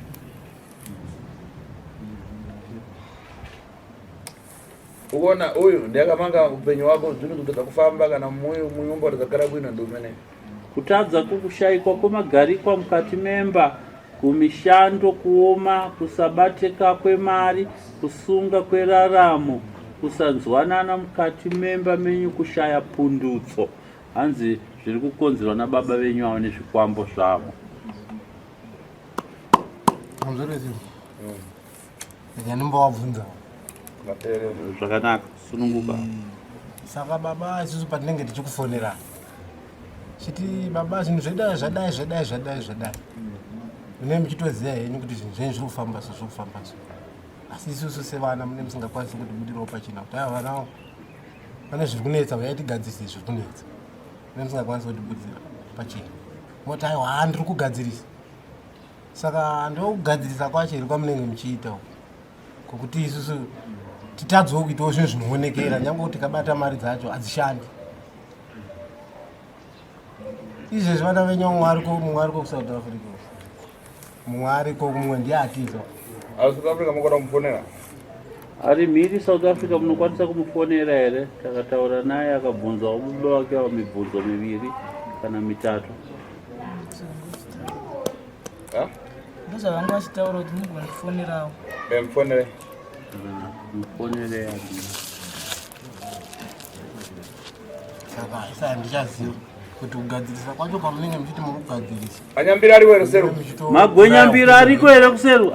Uona uyu ndiakamanga upenyu wako zvinhu zvinoda kufamba kana muyumba dzagara bwino ndomene. Kutadza kukushayikwa kwemagarikwa mukati memba, kumishando kuoma, kusabatika kwemari, kusunga kweraramo, kusanzwanana mukati memba menyu, kushaya pundutso. Hanzi zviri kukonzerwa nababa venyu avo nezvikwambo zvavo. Ndinombovabvunza. Zvakanaka, sununguka. Saka baba isusu patinenge tichikufonera chiti baba zvinhu zvadai mune muchitoziva henyu kuti zvinhu zvenyu zviri kufamba so. Asi isusu sevana mune musingakwanisi kuti budirawo pachina kuti ava vanawo vane zviri kunetsa uyai tigadzirisa zviri kunetsa. Mune musingakwanisi kuti budira pachina. Moti aiwa ndiri kugadzirisa. Saka ndokugadzirisa kwacho here kwamunenge muchiita kokuti isusu titadzowo kuitawo zvinhu zvinoonekera nyange kuti tikabata mari dzacho hadzishandi. Izvezvi vana venyu mumwe ariko kuSouth Africa, mumwe ariko kumwe ndiye atiza. South Africa mukada kumufonera? Ari mhiri South Africa munokwanisa kumufonera here? Takataura naye akabvunzawo baba wake ava mibvunzo miviri kana mitatu. Ndozvavanga vachitaura kuti mugona kufonerawo. Mufonere. Mufonere. Saka isa handichaziva kuti kugadzirisa kwacho pamunenge muchiti muri kugadzirisa. Anyambira ariwo here Seru? Magwenyambira ariko here kuSeru?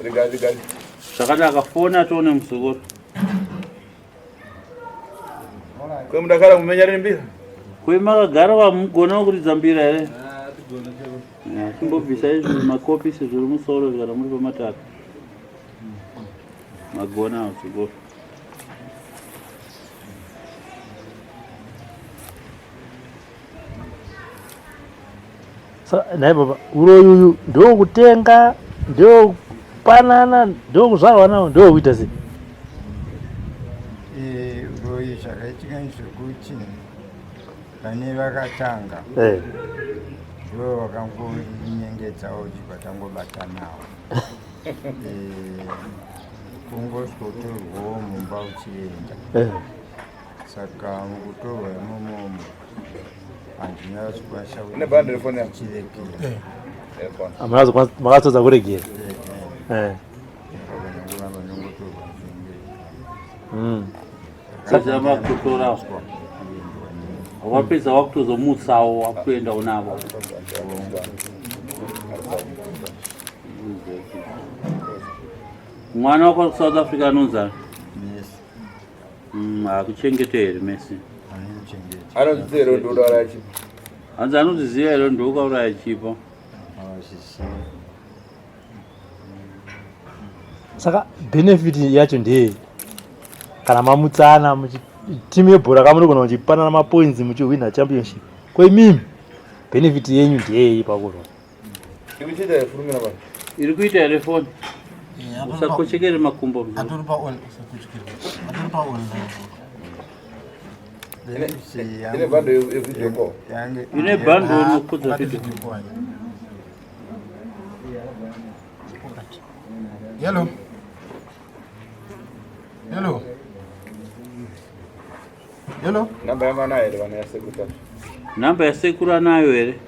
Rigazi. Zvakanaka, fona tione musokoro. Kwemudakara mumenya rimbira? Kwemakagara vamugona kuridza mbira here? Timbobvisa izvi makopisi zviri musoro kana muri pamatatu. Magona musokoro. Naye baba, uroyu ndo kutenga, ndo panana, ndo kuzvarwa nawo, ndo kuita sei? Uroyu zvakaitika zvekuti vane vakatanga ndo vakangonyengetsawo chibva tangobata nawo. Kungosvotorwawo mumba uchienda. Saka mukutorwa imomomo handina zvikwanisa makatodza kuregera. Saka kutora. Wapeza wakutozomusawo wakuenda unavo. Mwana wako South Africa anonza? Akuchengetere Messi. Anozidzero ndo ora chipo. Anza anoziziva ero ndo ukauraya chipo. Saka benefit yacho ndeye kana mamutsana timu yebhora kamunogona kuchipanana mapoints muchihwina championship. Kwa mimi benefit yenyu ndeye ipakurwa. Ikuchita yafurumira bana. Iri kuita ere phone. Usakochekere makumbo. Atori pa on usakochekere. Atori pa on. Ine bando yevideo call. Ine bando unokudza video. Hello. Hello. Hello. Namba yanga nayo ere bana yasekutatu. Namba yasekura nayo ere.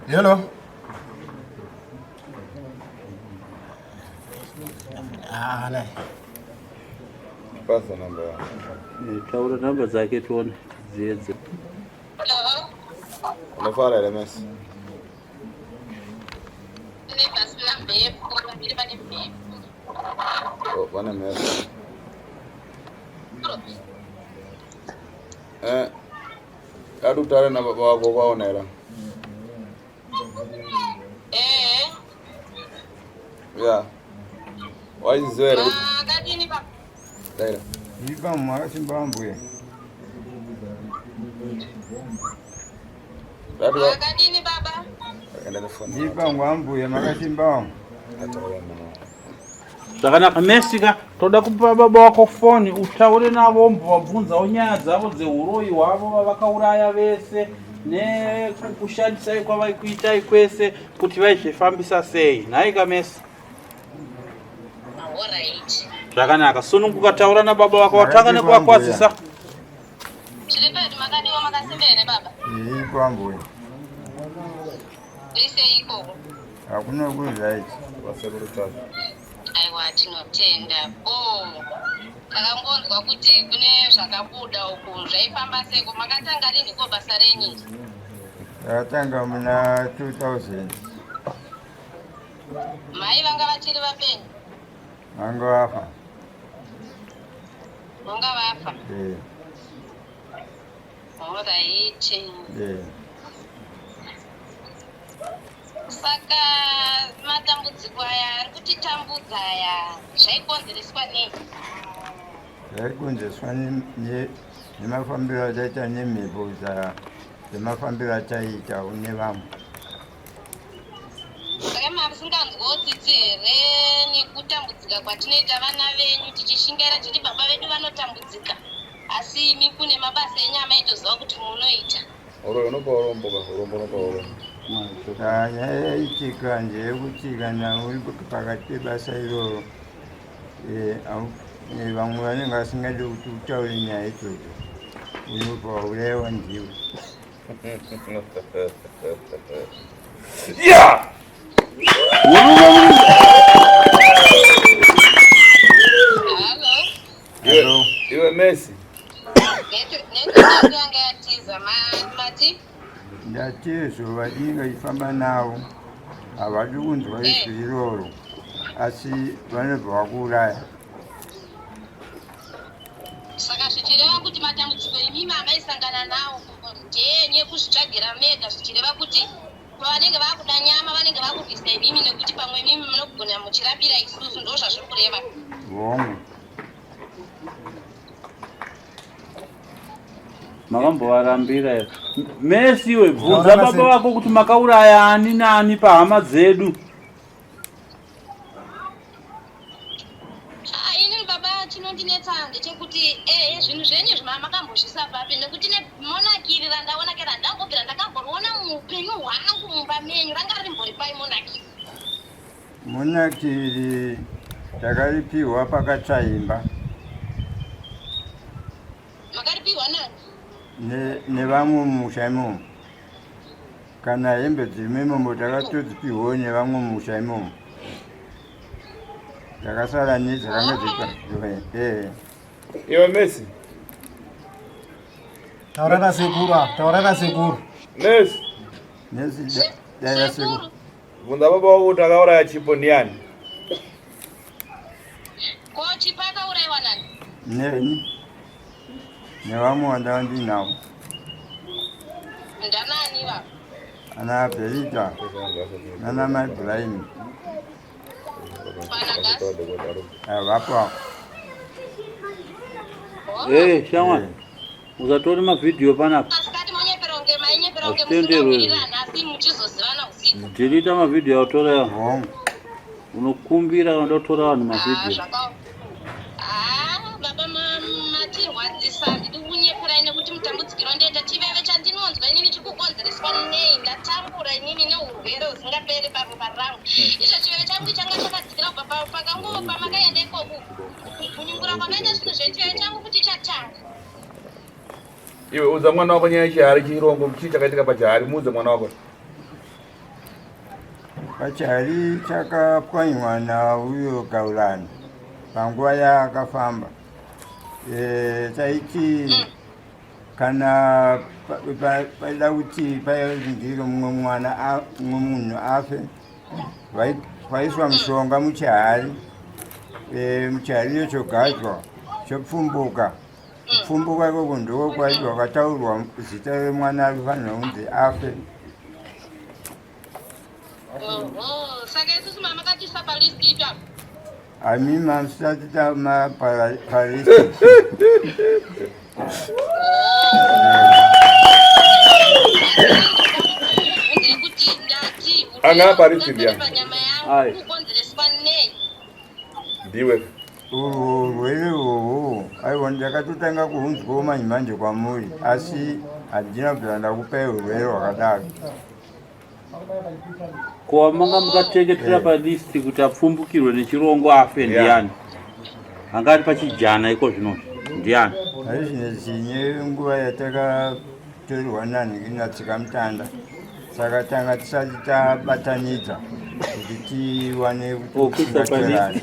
Hello. Nae. Pasa namba. Taura namba zake tuone ziedze. Unafara ile Messi. Oh, bana Messi. Adu tare na baba wako kwaonera. Yeah. Why is there? Daira. Iba mwa Zimbabwe. Dadu. Wakadini baba? Enda phone. Iba mwambuye makasimbawo. Zvakanaka Mesika toda kupa baba wako foni utaure navo wabvunzawo nyaya dzavo dzeuroyi hwavo vavakauraya vese nekushandisai kwavaikuitai kwese kuti vaizvifambisa sei. Nhaika Messi. Zvakanaka sununguka taura nababa wako watanga nekuvakwazisa. Chilipeti makadiwa makasimbere baba? Iko ambuye. Lise iko. Hakuna kuzaiti. Wasekurutatu. Aiwa tinotenda. Takangonzwa kuti kune zvakabuda uku zvaifamba seko makatanga lini ko basa renyu? Takatanga muna 2000. Mai vanga vachiri vapenyu? Vanga vafa. Vanga vafa? Alright. Saka matambudziko aya ari kutitambudza aya zvaikonzereswa nei? Zvaikonzereswa nemafambiro ataita nemhepo dzemafambiro ataita nevamwe. Saka masinganzwawo tsitsi here nekutambudzika kwatinoita vana venyu tichishingaira titi baba vedu vanotambudzika asi imi kune mabasa enyama itoziva kuti munoita? Oro unopa urombo urombo unopa urombo. Nyaya yaitika ndeyekuti kana uri pakati pebasa iroro vamwe vanenge vasingadi kuti utaure nyaya idzodzo unopa uraiwa ndiwe. Yeah! Hello. Iwe Messi. Network yanga yatiza mati? Ndatizo vadinga ifamba navo havadi kunzwa izwi iroro asi vanobva vakuuraya. Saka zvichireva kuti matambudziko imimi amaisangana nawo ndenye kuzvitsvagira mega zvichireva kuti pavanenge vakuda nyama vanenge vakubvisa imimi nekuti pamwe mimi munogona muchirapira isusu ndo zvazviri kureva. Vomwe. Makambovarambira here. Messi webvunza baba vako kuti makauraya ani nani pahama dzedu. Ini baba chinondinetsa ndechekuti zvinhu zvenyu zvamakambozvisa papi nekuti monakiri randaona kera ndangobvira ndakamboriona muupenyu hwangu mumba menyu ranga rimbori pai monakiri. Monakiri takaripiwa pakatsvaimba. Makaripiwa nani? Nevamwe mumusha imomo. Kana hembe dziri imomo takatodzipiwawo nevamwe mumusha imomo. Takasara nedzakanga dzipa. Iwe Messi. Taurara seguro. Messi. Messi ya seguro. Vunda baba wako utakaura ya chipo ndiani. Kwa chipaka uraiwa nani? Ne wamuonda ndinao. Ndanani wa? Ana Perita. Nana mai Ibrahim. Wapo. Shama. Uzatori ma video pana. Delita ma video autora. Unokumbira ndotora vanhu ma video. Baba mati wadzisa ndikunyepera ine kuti mutambudzikiro ndeta chiveve chandinonzwa inini chikukonzereswa nei ndatambura inini neurwere usingaperi parangu izvo chiveve changu changa chakadzikira kubva pakanguva pamakaenda ikoku kunyungura kwakaita zvinhu zvechiveve changu kuti chatanga. Iwe uza mwana wako nyaya chihari chirongo chii chakaitika pachihari muudze mwana wako. Pachihari chakapwanywa nauyo Gaulani panguva yakafamba. Taiti kana paida kuti paindiro mumwe mwana mumwe munhu afe vaiswa mushonga muchihari. Muchihari icho chogadzwa chopfumbuka. Kupfumbuka ikoko ndiko kwaitwa kwataurwa zita remwana anofanira kunzi afe. Saka isusu mama katisa palisti ipapo. Ami mamsati tama Paris. Anga Paris ndia. Ai. Ndiwe. Urwere uhwo aiwa ndakatotanga kuunzwawo manje kwamuri asi handina bvira ndakupai urwere hwakadaro. Kwa manga mukatengetera palisti kuti apfumbukirwe nechirongo afe ndiani? Angati pachijana iko zvino ndiani? Aizvine chinye nguva yatakatorwa nanhu inatsika mutanda. Saka tanga tisati tabatanidza kuti tiwane kuti tingatorana.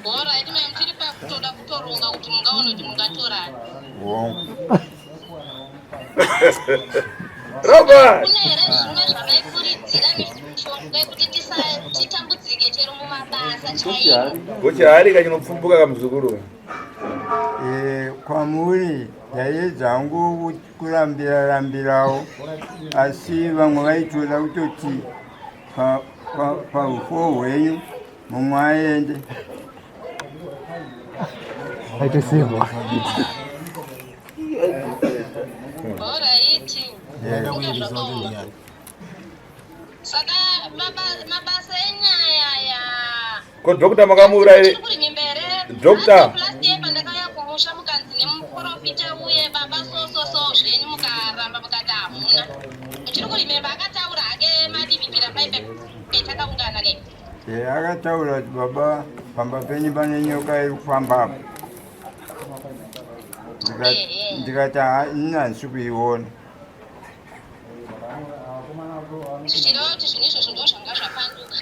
Bora iti mai mtiri pakutoda kutoronga kuti mungaona kuti mungatorana. Robert! Kune here zvimwe zvamaikuridzira mishonga yekuti titambudzike chero mumabasa chaiko. Kuchihari kachinopfumbuka kamuzukuru. Kwamuri yaedza hangu kurambirawo asi vamwe vaitoda kutoti paufo hwenyu mumwe aende. Aite simba. Alright. Saka mabasa enyaya ya. Ko Dr. Makamura ere. Dr. Plastic pandakaya kumusha mukanzi nemuprofita uye baba so zvenyu mukaramba mukati hamuna. Uchiri kurimemba akataura hake madivipira paipe petakaungana ne. Akataura kuti baba pamba penyu pane nyoka iri kufamba apo. Ndikati ina handisi kuiona. Zvichireva kuti zvinhu izvozvo ndo zvanga zvapanduka.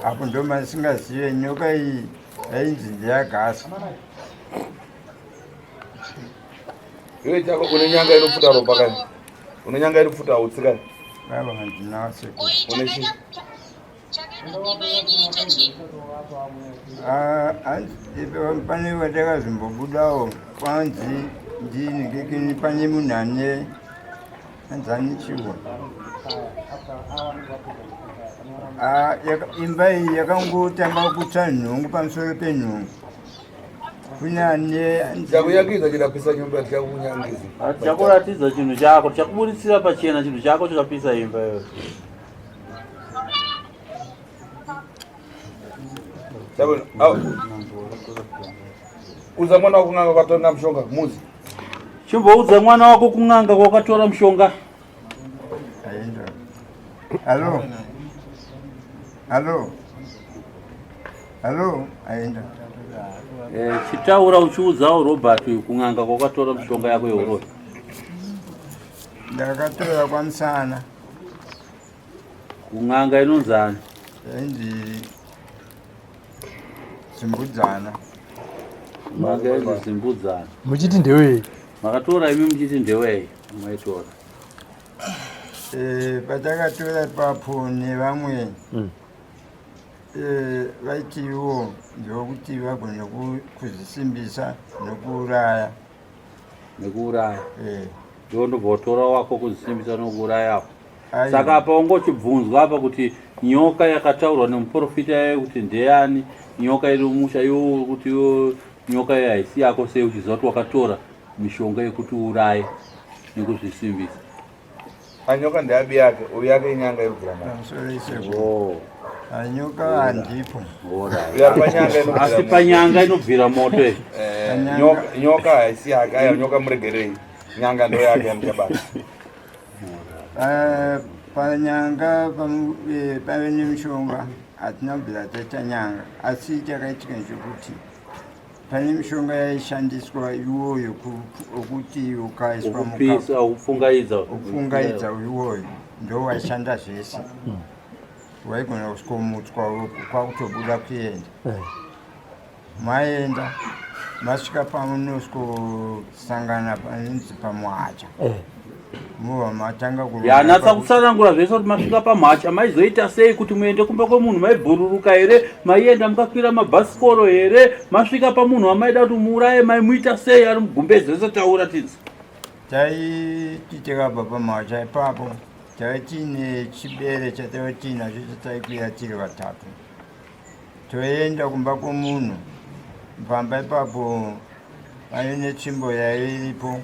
Apo ndo mandisingazive nyoka iyi yainzi ndeyagasi. Iwe chako une nyanga inofuta ropa kani? Une nyanga inofuta utsi kani? Baba handinase. Chakaita imba yenyu ita chii? Pane vatakazombobudawo kwanzi ndini kekeni pane munhu ane anzani chiwa. Imba iyi yakangotanga kutsa nhungu pamusoro penhungu. Kune ane chakuyangiza chidapisa nyumba chakunyangiza. Chakuratidza chinhu chako chakuburitsira pachena chinhu chako chakapisa imba yose. Uza mwana wako kun'anga kwakatora mushonga muzi. Chimboudza mwana wako kun'anga kwakatora mushonga. Halo aenda. Chitaura uchiudzawo Robert kun'anga kwakatora mushonga yako yeuroi. Ndakatora kwamusana. Kun'anga inonzani? Yainzi zimbudzana magezi zimbudzana muchiti ndewei makatora imi muchiti ndewei maitora patakatora papo nevamwe vaitiwo ndokuti vagone kuzvisimbisa nekuuraya ndiwo ndobva watora wako kuzvisimbisa nokuurayawo saka apa ungochibvunzwa apa kuti nyoka yakataurwa nemuprofita yayo kuti ndeyani nyoka iri mumusha iwo kuti nyoka iyo haisi yako sei uchiziva kuti wakatora mishonga yekuti uuraye nekuzvisimbisa anyoka ndeabi yake uyu yake inyanga irubvira anyoka handipo asi panyanga inobvira moto nyoka haisi yake aya nyoka muregerei nyanga ndo yake yamuchabata panyanga pave nemishonga hatina kubvira taita nyanga asi chakaitika nchokuti pane mishonga yaishandiswa iwoyo okuti ukaiswa ufungaidza iwoyo ndo waishanda zvese waigona kusikomutswa kwakutobuda kuenda maenda masvika pamunosikosangana panonzi pamwacha muva matanga yanatsa kutsanangura zvese kuti masvika pamhacha maizoita sei kuti muende kumba kwemunhu maibhururuka here maienda mukakwira mabhasikoro here masvika pamunhu wamaida kuti muuraye maimuita sei ari mugumbezi rese taura tidzi taiti tikabva pamhacha ipapo taiva tiine chibere chataiva tiinacho chataikwira tiri vatatu toenda kumba kwomunhu pamba ipapo pane netsvimbo yaiva iripo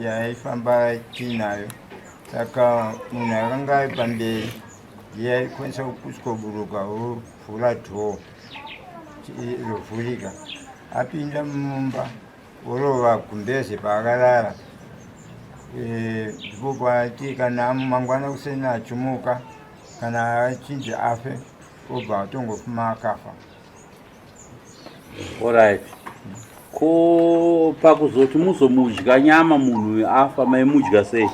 yaifamba tiinayo saka munhu akanga ari pamberi yaikwanisa kusikoburuka ovhura dhoo rovhurika apinda mumba orova gumbeze paakarara ndipo pati kana mangwana kuseni achimuka kana achinzi afe obva atongofuma akafa. Alright. Ko pakuzoti muzomudya nyama munhu afa maimudya sei?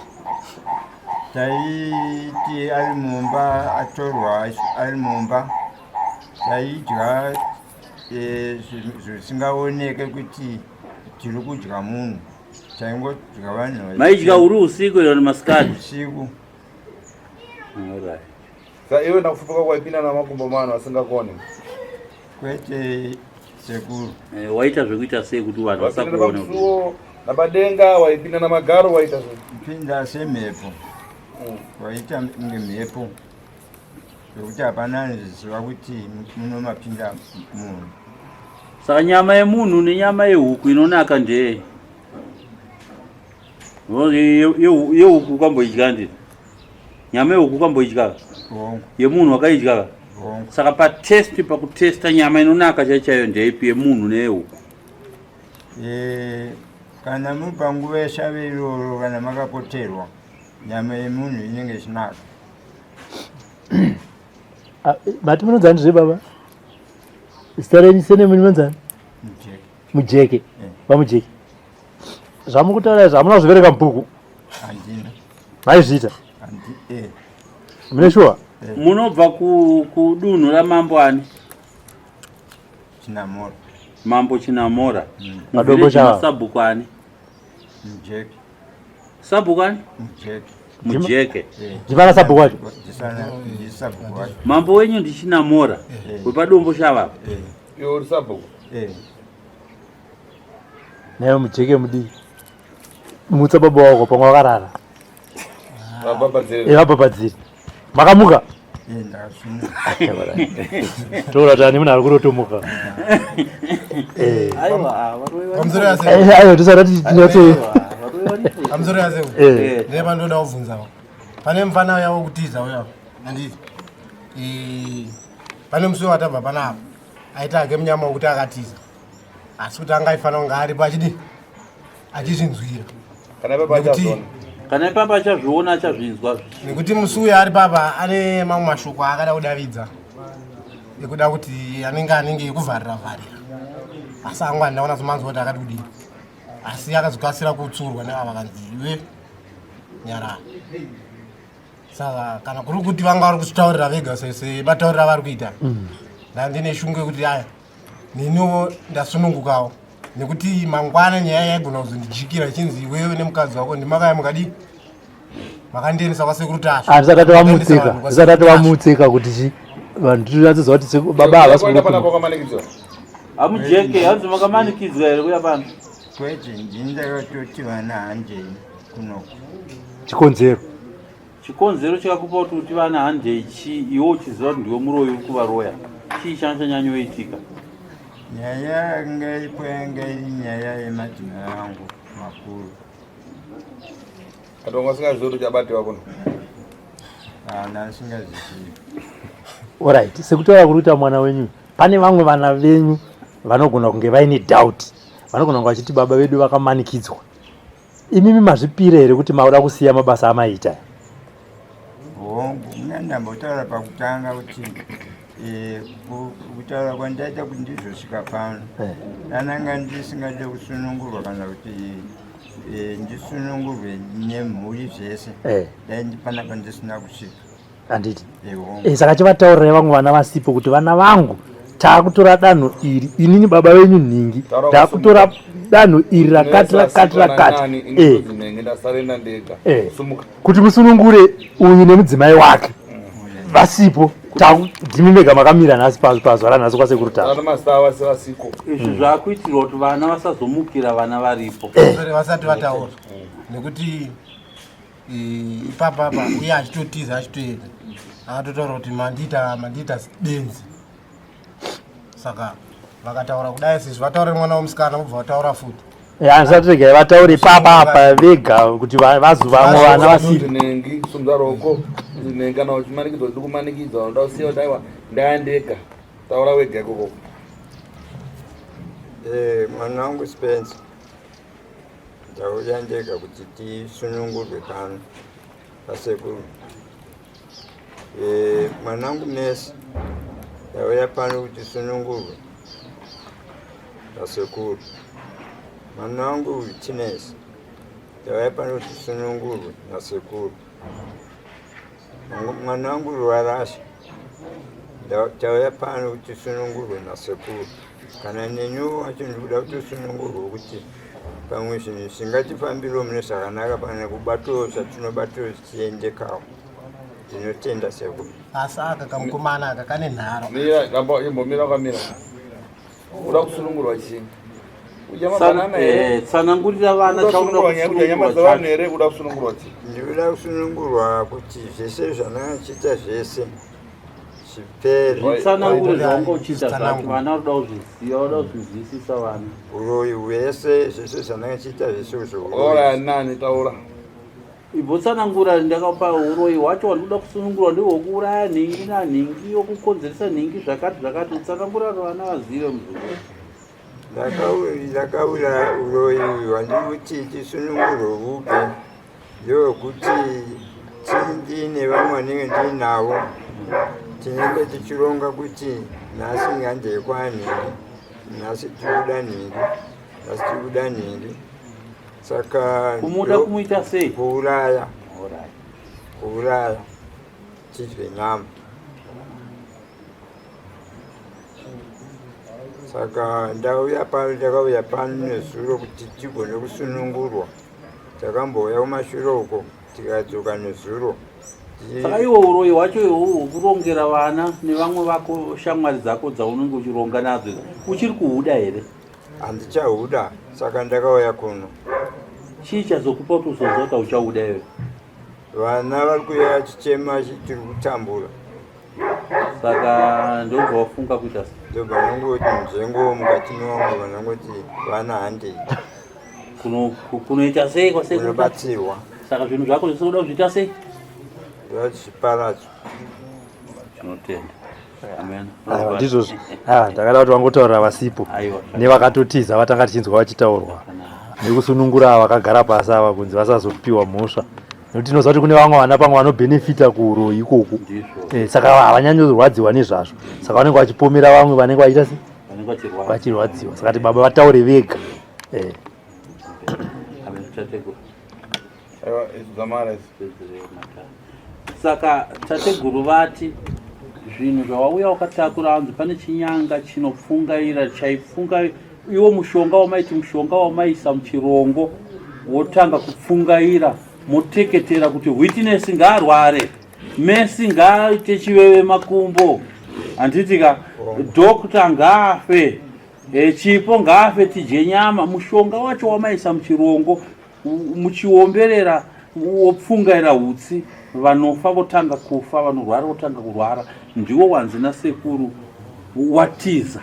Taiti ari mumba atorwa ari mumba taidya zvisingaoneke kuti tiri kudya munhu taingodya vanhu. Maidya uri usiku iro nemasikati? Usiku. Alright. Saka iwe ndakufufuka kwaipinda namakumbo mano asingakone? Kwete sekuru. Waita zvekuita sei kuti vanhu vasakuona? Napadenga waipinda namagaro waita zvekuita? Pinda semhepo. Waita ngemhepo. Zvekuti hapana anoziva kuti munomapinda munhu. Saka nyama yemunhu nenyama yehuku inonaka ndeye? Yehuku kwamboidya ndini? Nyama yehuku kwamboidya? Yemunhu wakaidya? Saka pakutesta nyama inonaka chaichayo ndeipi yemunhu neyehuku? Kana muri panguva yeshave iroro kana makapoterwa nyama yemunhu inenge ichinaka. Mati munonzani zve baba? Zita renyu sene munonzani? Mujeke. Vamujeke. Zvamukutaura izvi hamuna kuzvivereka mubhuku? Handina. Maizviita? Mune shuwa? Munobva kudunhu ramambo ani? Chinamora. Mambo Chinamora. Madombo chawa? Sabhuku ani? Mujeke. Sabhuku ani? Mujeke. Mujeke. Jivana sabhuku wacho? Sabhuku wacho. Mambo wenyu ndi Chinamora. Wepadombo chawa? Iwe uri sabhuku? Nayo mujeke mudii. Mutsa baba wako pamwe wakarara. Vabhabhadziri. Makamuka? Tola tani munhu ari kurotomuka. Aiwa tisati tinatei. Amzoro yazeu. Ndeba ndoda kuvunzawo. Pane mfana yawo kutiza uya. Anditi. Pane musi watabva panapa. Aita ake munyama wokuti akatiza. Asi kuti angaifana kunga ari pachidi. Achizvinzwira. Kana baba achazviona. Kana papa achazviona achazvinzwa. Nekuti musi uya ari papa ane mamwe mashoko akada kudavidza. Ekuda kuti anenge kuvharira vharira. Asi angwa ndaona somanzi kuti akati kudini. Asi akazokasira kutsurwa neava vakanzi iwe nyara. Saka kana kuri kuti vanga vari kuzvitaurira vega sese bataurira vari kuita. Ndandine shungu yekuti aya neniwo ndasunungukawo nekuti mangwana nyaya yaigona kuzondijikira ichinzi iwewe nemukadzi wako ndimakaya mukadi makandiendesa kwasekuru tasha andisati wamutsika kuti chi vanhu tiriratidza kuti baba havasi amujeke hanzi makamanikidzwa here kuya pano kwete ndindakatoti vana handei kunoko chikonzero chakakupa kuti uti vana handei chi iwo uchiziva kuti ndiwe muroyi uri kuvaroya chii chanyanyoitika nyaya ingaipo yanga iri nyaya yemadzimai angu makuru katonga usingazivi kuti chabatiwa kuno ana asingazivi oright sekutaura kuri kuita mwana wenyu pane vamwe vana venyu vanogona kunge vaine doubt vanogona kunge vachiti baba vedu vakamanikidzwa imimi mazvipira here kuti mauda kusiya mabasa amaita hongu ndambotaura pakutanga kuti kutaura kwandaita kuti ndizosvika pano dananga ndisingade kusunungurwa kana kuti ndisunungurwe nemhuri zvese dai panapa ndisina kusvika handiti saka chivataurirai vamwe vana vasipo kuti vana vangu taakutora danho iri inini baba venyu nhingi taakutora danho iri rakati kuti musunungure uyu nemudzimai wake vasipo ndimi mega makamira nhasi pazuva ranhasi kwasekuru izvi zvaakuitirwa kuti vana vasazomukira vana varipo vasati vataura nekuti ipapapa uye achitotiza achitoenda akatotaura kuti mandiita benzi saka vakataura kudai sezvi vataure mwana womusikana vobva vataura futi handisatirega vataure papapa vega kuti vazovamwe vana vasinengi sumzaroko zinengi kana uchimanikidzwa uri kumanikidzwa unoda kusiya kuti aiwa ndayandeka taura wega ikoko mwana wangu Spencer ndauya ndega kuti tisunungurwe pano pasekuru mwana wangu Messi ndauya pano kuti tisunungurwe pasekuru mwana wangu Chinesi ndauya pano kuti tisunungurwe nasekuru mwana wangu Ruarasha ndauya pano kuti tisunungurwe nasekuru kana nenyu wacho ndikuda kuti tisunungurwe kuti pamwe zvinhu zvingatifambiro mune zvakanaka pane kubatwo zvatinobatwo zvichiendekawo ndinotenda sekuru asi aka kamukomana aka kane nharo imbomira ukamira uda kusunungurwa chii tsanangurira vana chaunyamadzavanhu here kuda kusunungurwa chii ndikuda kusunungurwa kuti zvese zvanangachiita zvese zvipere tsanangurira wanga uchiita zvati vana uda kuzviziva uda kuzvinzwisisa vana uroyi hwese zvese zvanangachiita zvese ora nani taura ibotsanangura ndakapa uroyi hwacho wandikuda kusunungurwa ndihwokuuraya nhingi nanhingi yokukonzeresa nhingi zvakati utsanangura kuti vana vazive muzviko ndakaura uroyi hwandikuti tisunungurwe upe ndokuti tindine vamwe vanenge ndinavo tinenge tichironga kuti nhasi ngandekwanhingi nhasi tikuda nhingi nhasi tikuda nhingi saka kumuda kumuita sei kuuraya tidye nyama saka ndakauya pano nezuro kuti tigone kusunungurwa takambouya kumashure uko tikadzoka nezuro saka iwo uroyi hwacho ihwohwo hwokurongera vana nevamwe vako shamwari dzako dzaunenge uchironga nadzo uchiri kuhuda here handichahuda saka ndakauya kuno chii chazokupa kuti uzonza kuti hauchahuda here vana vari kuya chichema chitiri kutambura saka ndobva wafunga kuita se ndobva nangoti mzengo mukati mewangu vanangoti vana handei kunoita sei kwasekunobatsirwa saka zvinhu zvako zvese uda kuzviita sei zvazviparadzo tinotenda ndizvozvo ndakada kuti vangotaurira vasipo nevakatotiza vatanga tichinzwa vachitaurwa nekusunungura ava vakagara pasi ava kunzi vasazopiwa mhosva nekuti tinoziva kuti kune vamwe vana pamwe vanobhenefita kuuroyi ikoko saka havanyanyorwadziwa nezvazvo saka vanenge vachipomera vamwe vanenge vachiita se vachirwadziwa saka ti baba vataure vega saka tateguru vati zvinhu zvawauya wakatakura hanzi pane chinyanga chinofungaira chaifunga iwo mushonga wamaiti mushonga wamaisa muchirongo wotanga kupfungaira moteketera kuti witness ngaarware Messi ngaaite chiveve makumbo anditika dokta ngaafe chipo ngaafe tije nyama mushonga wacho wamaisa muchirongo muchiomberera wopfungaira hutsi vanofa votanga kufa vanorwara votanga kurwara ndiwo wanzi nasekuru watiza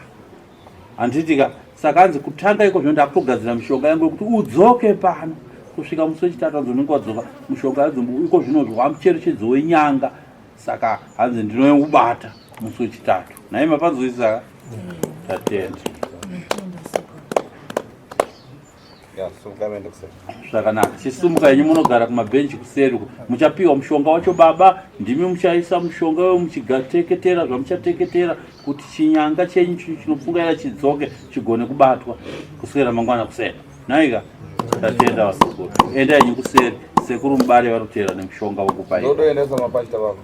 anditika saka anzi kutanga iko zvino ndakutogadzira mishonga yangu kuti udzoke pano kusvika musi wechitatu hanzi unenge wadzoka mushonga yadzo iko zvino wamucherechedzo wenyanga saka hanzi ndinoubata musi wechitatu nai mapanzwisisa tatenda zvakanaka chisumuka yenyu munogara kumabhenji kuseri muchapiwa mushonga wacho baba ndimi muchaisa mushonga we muchigateketera zvamuchateketera kuti chinyanga chenyu chinopfungaira chidzoke chigone kubatwa kuswera mangwana kusera naika tatenda vasukuru endai yenyu kuseri sekuru mubare varutera nemushonga wokupai ndotoendesa mapachita vako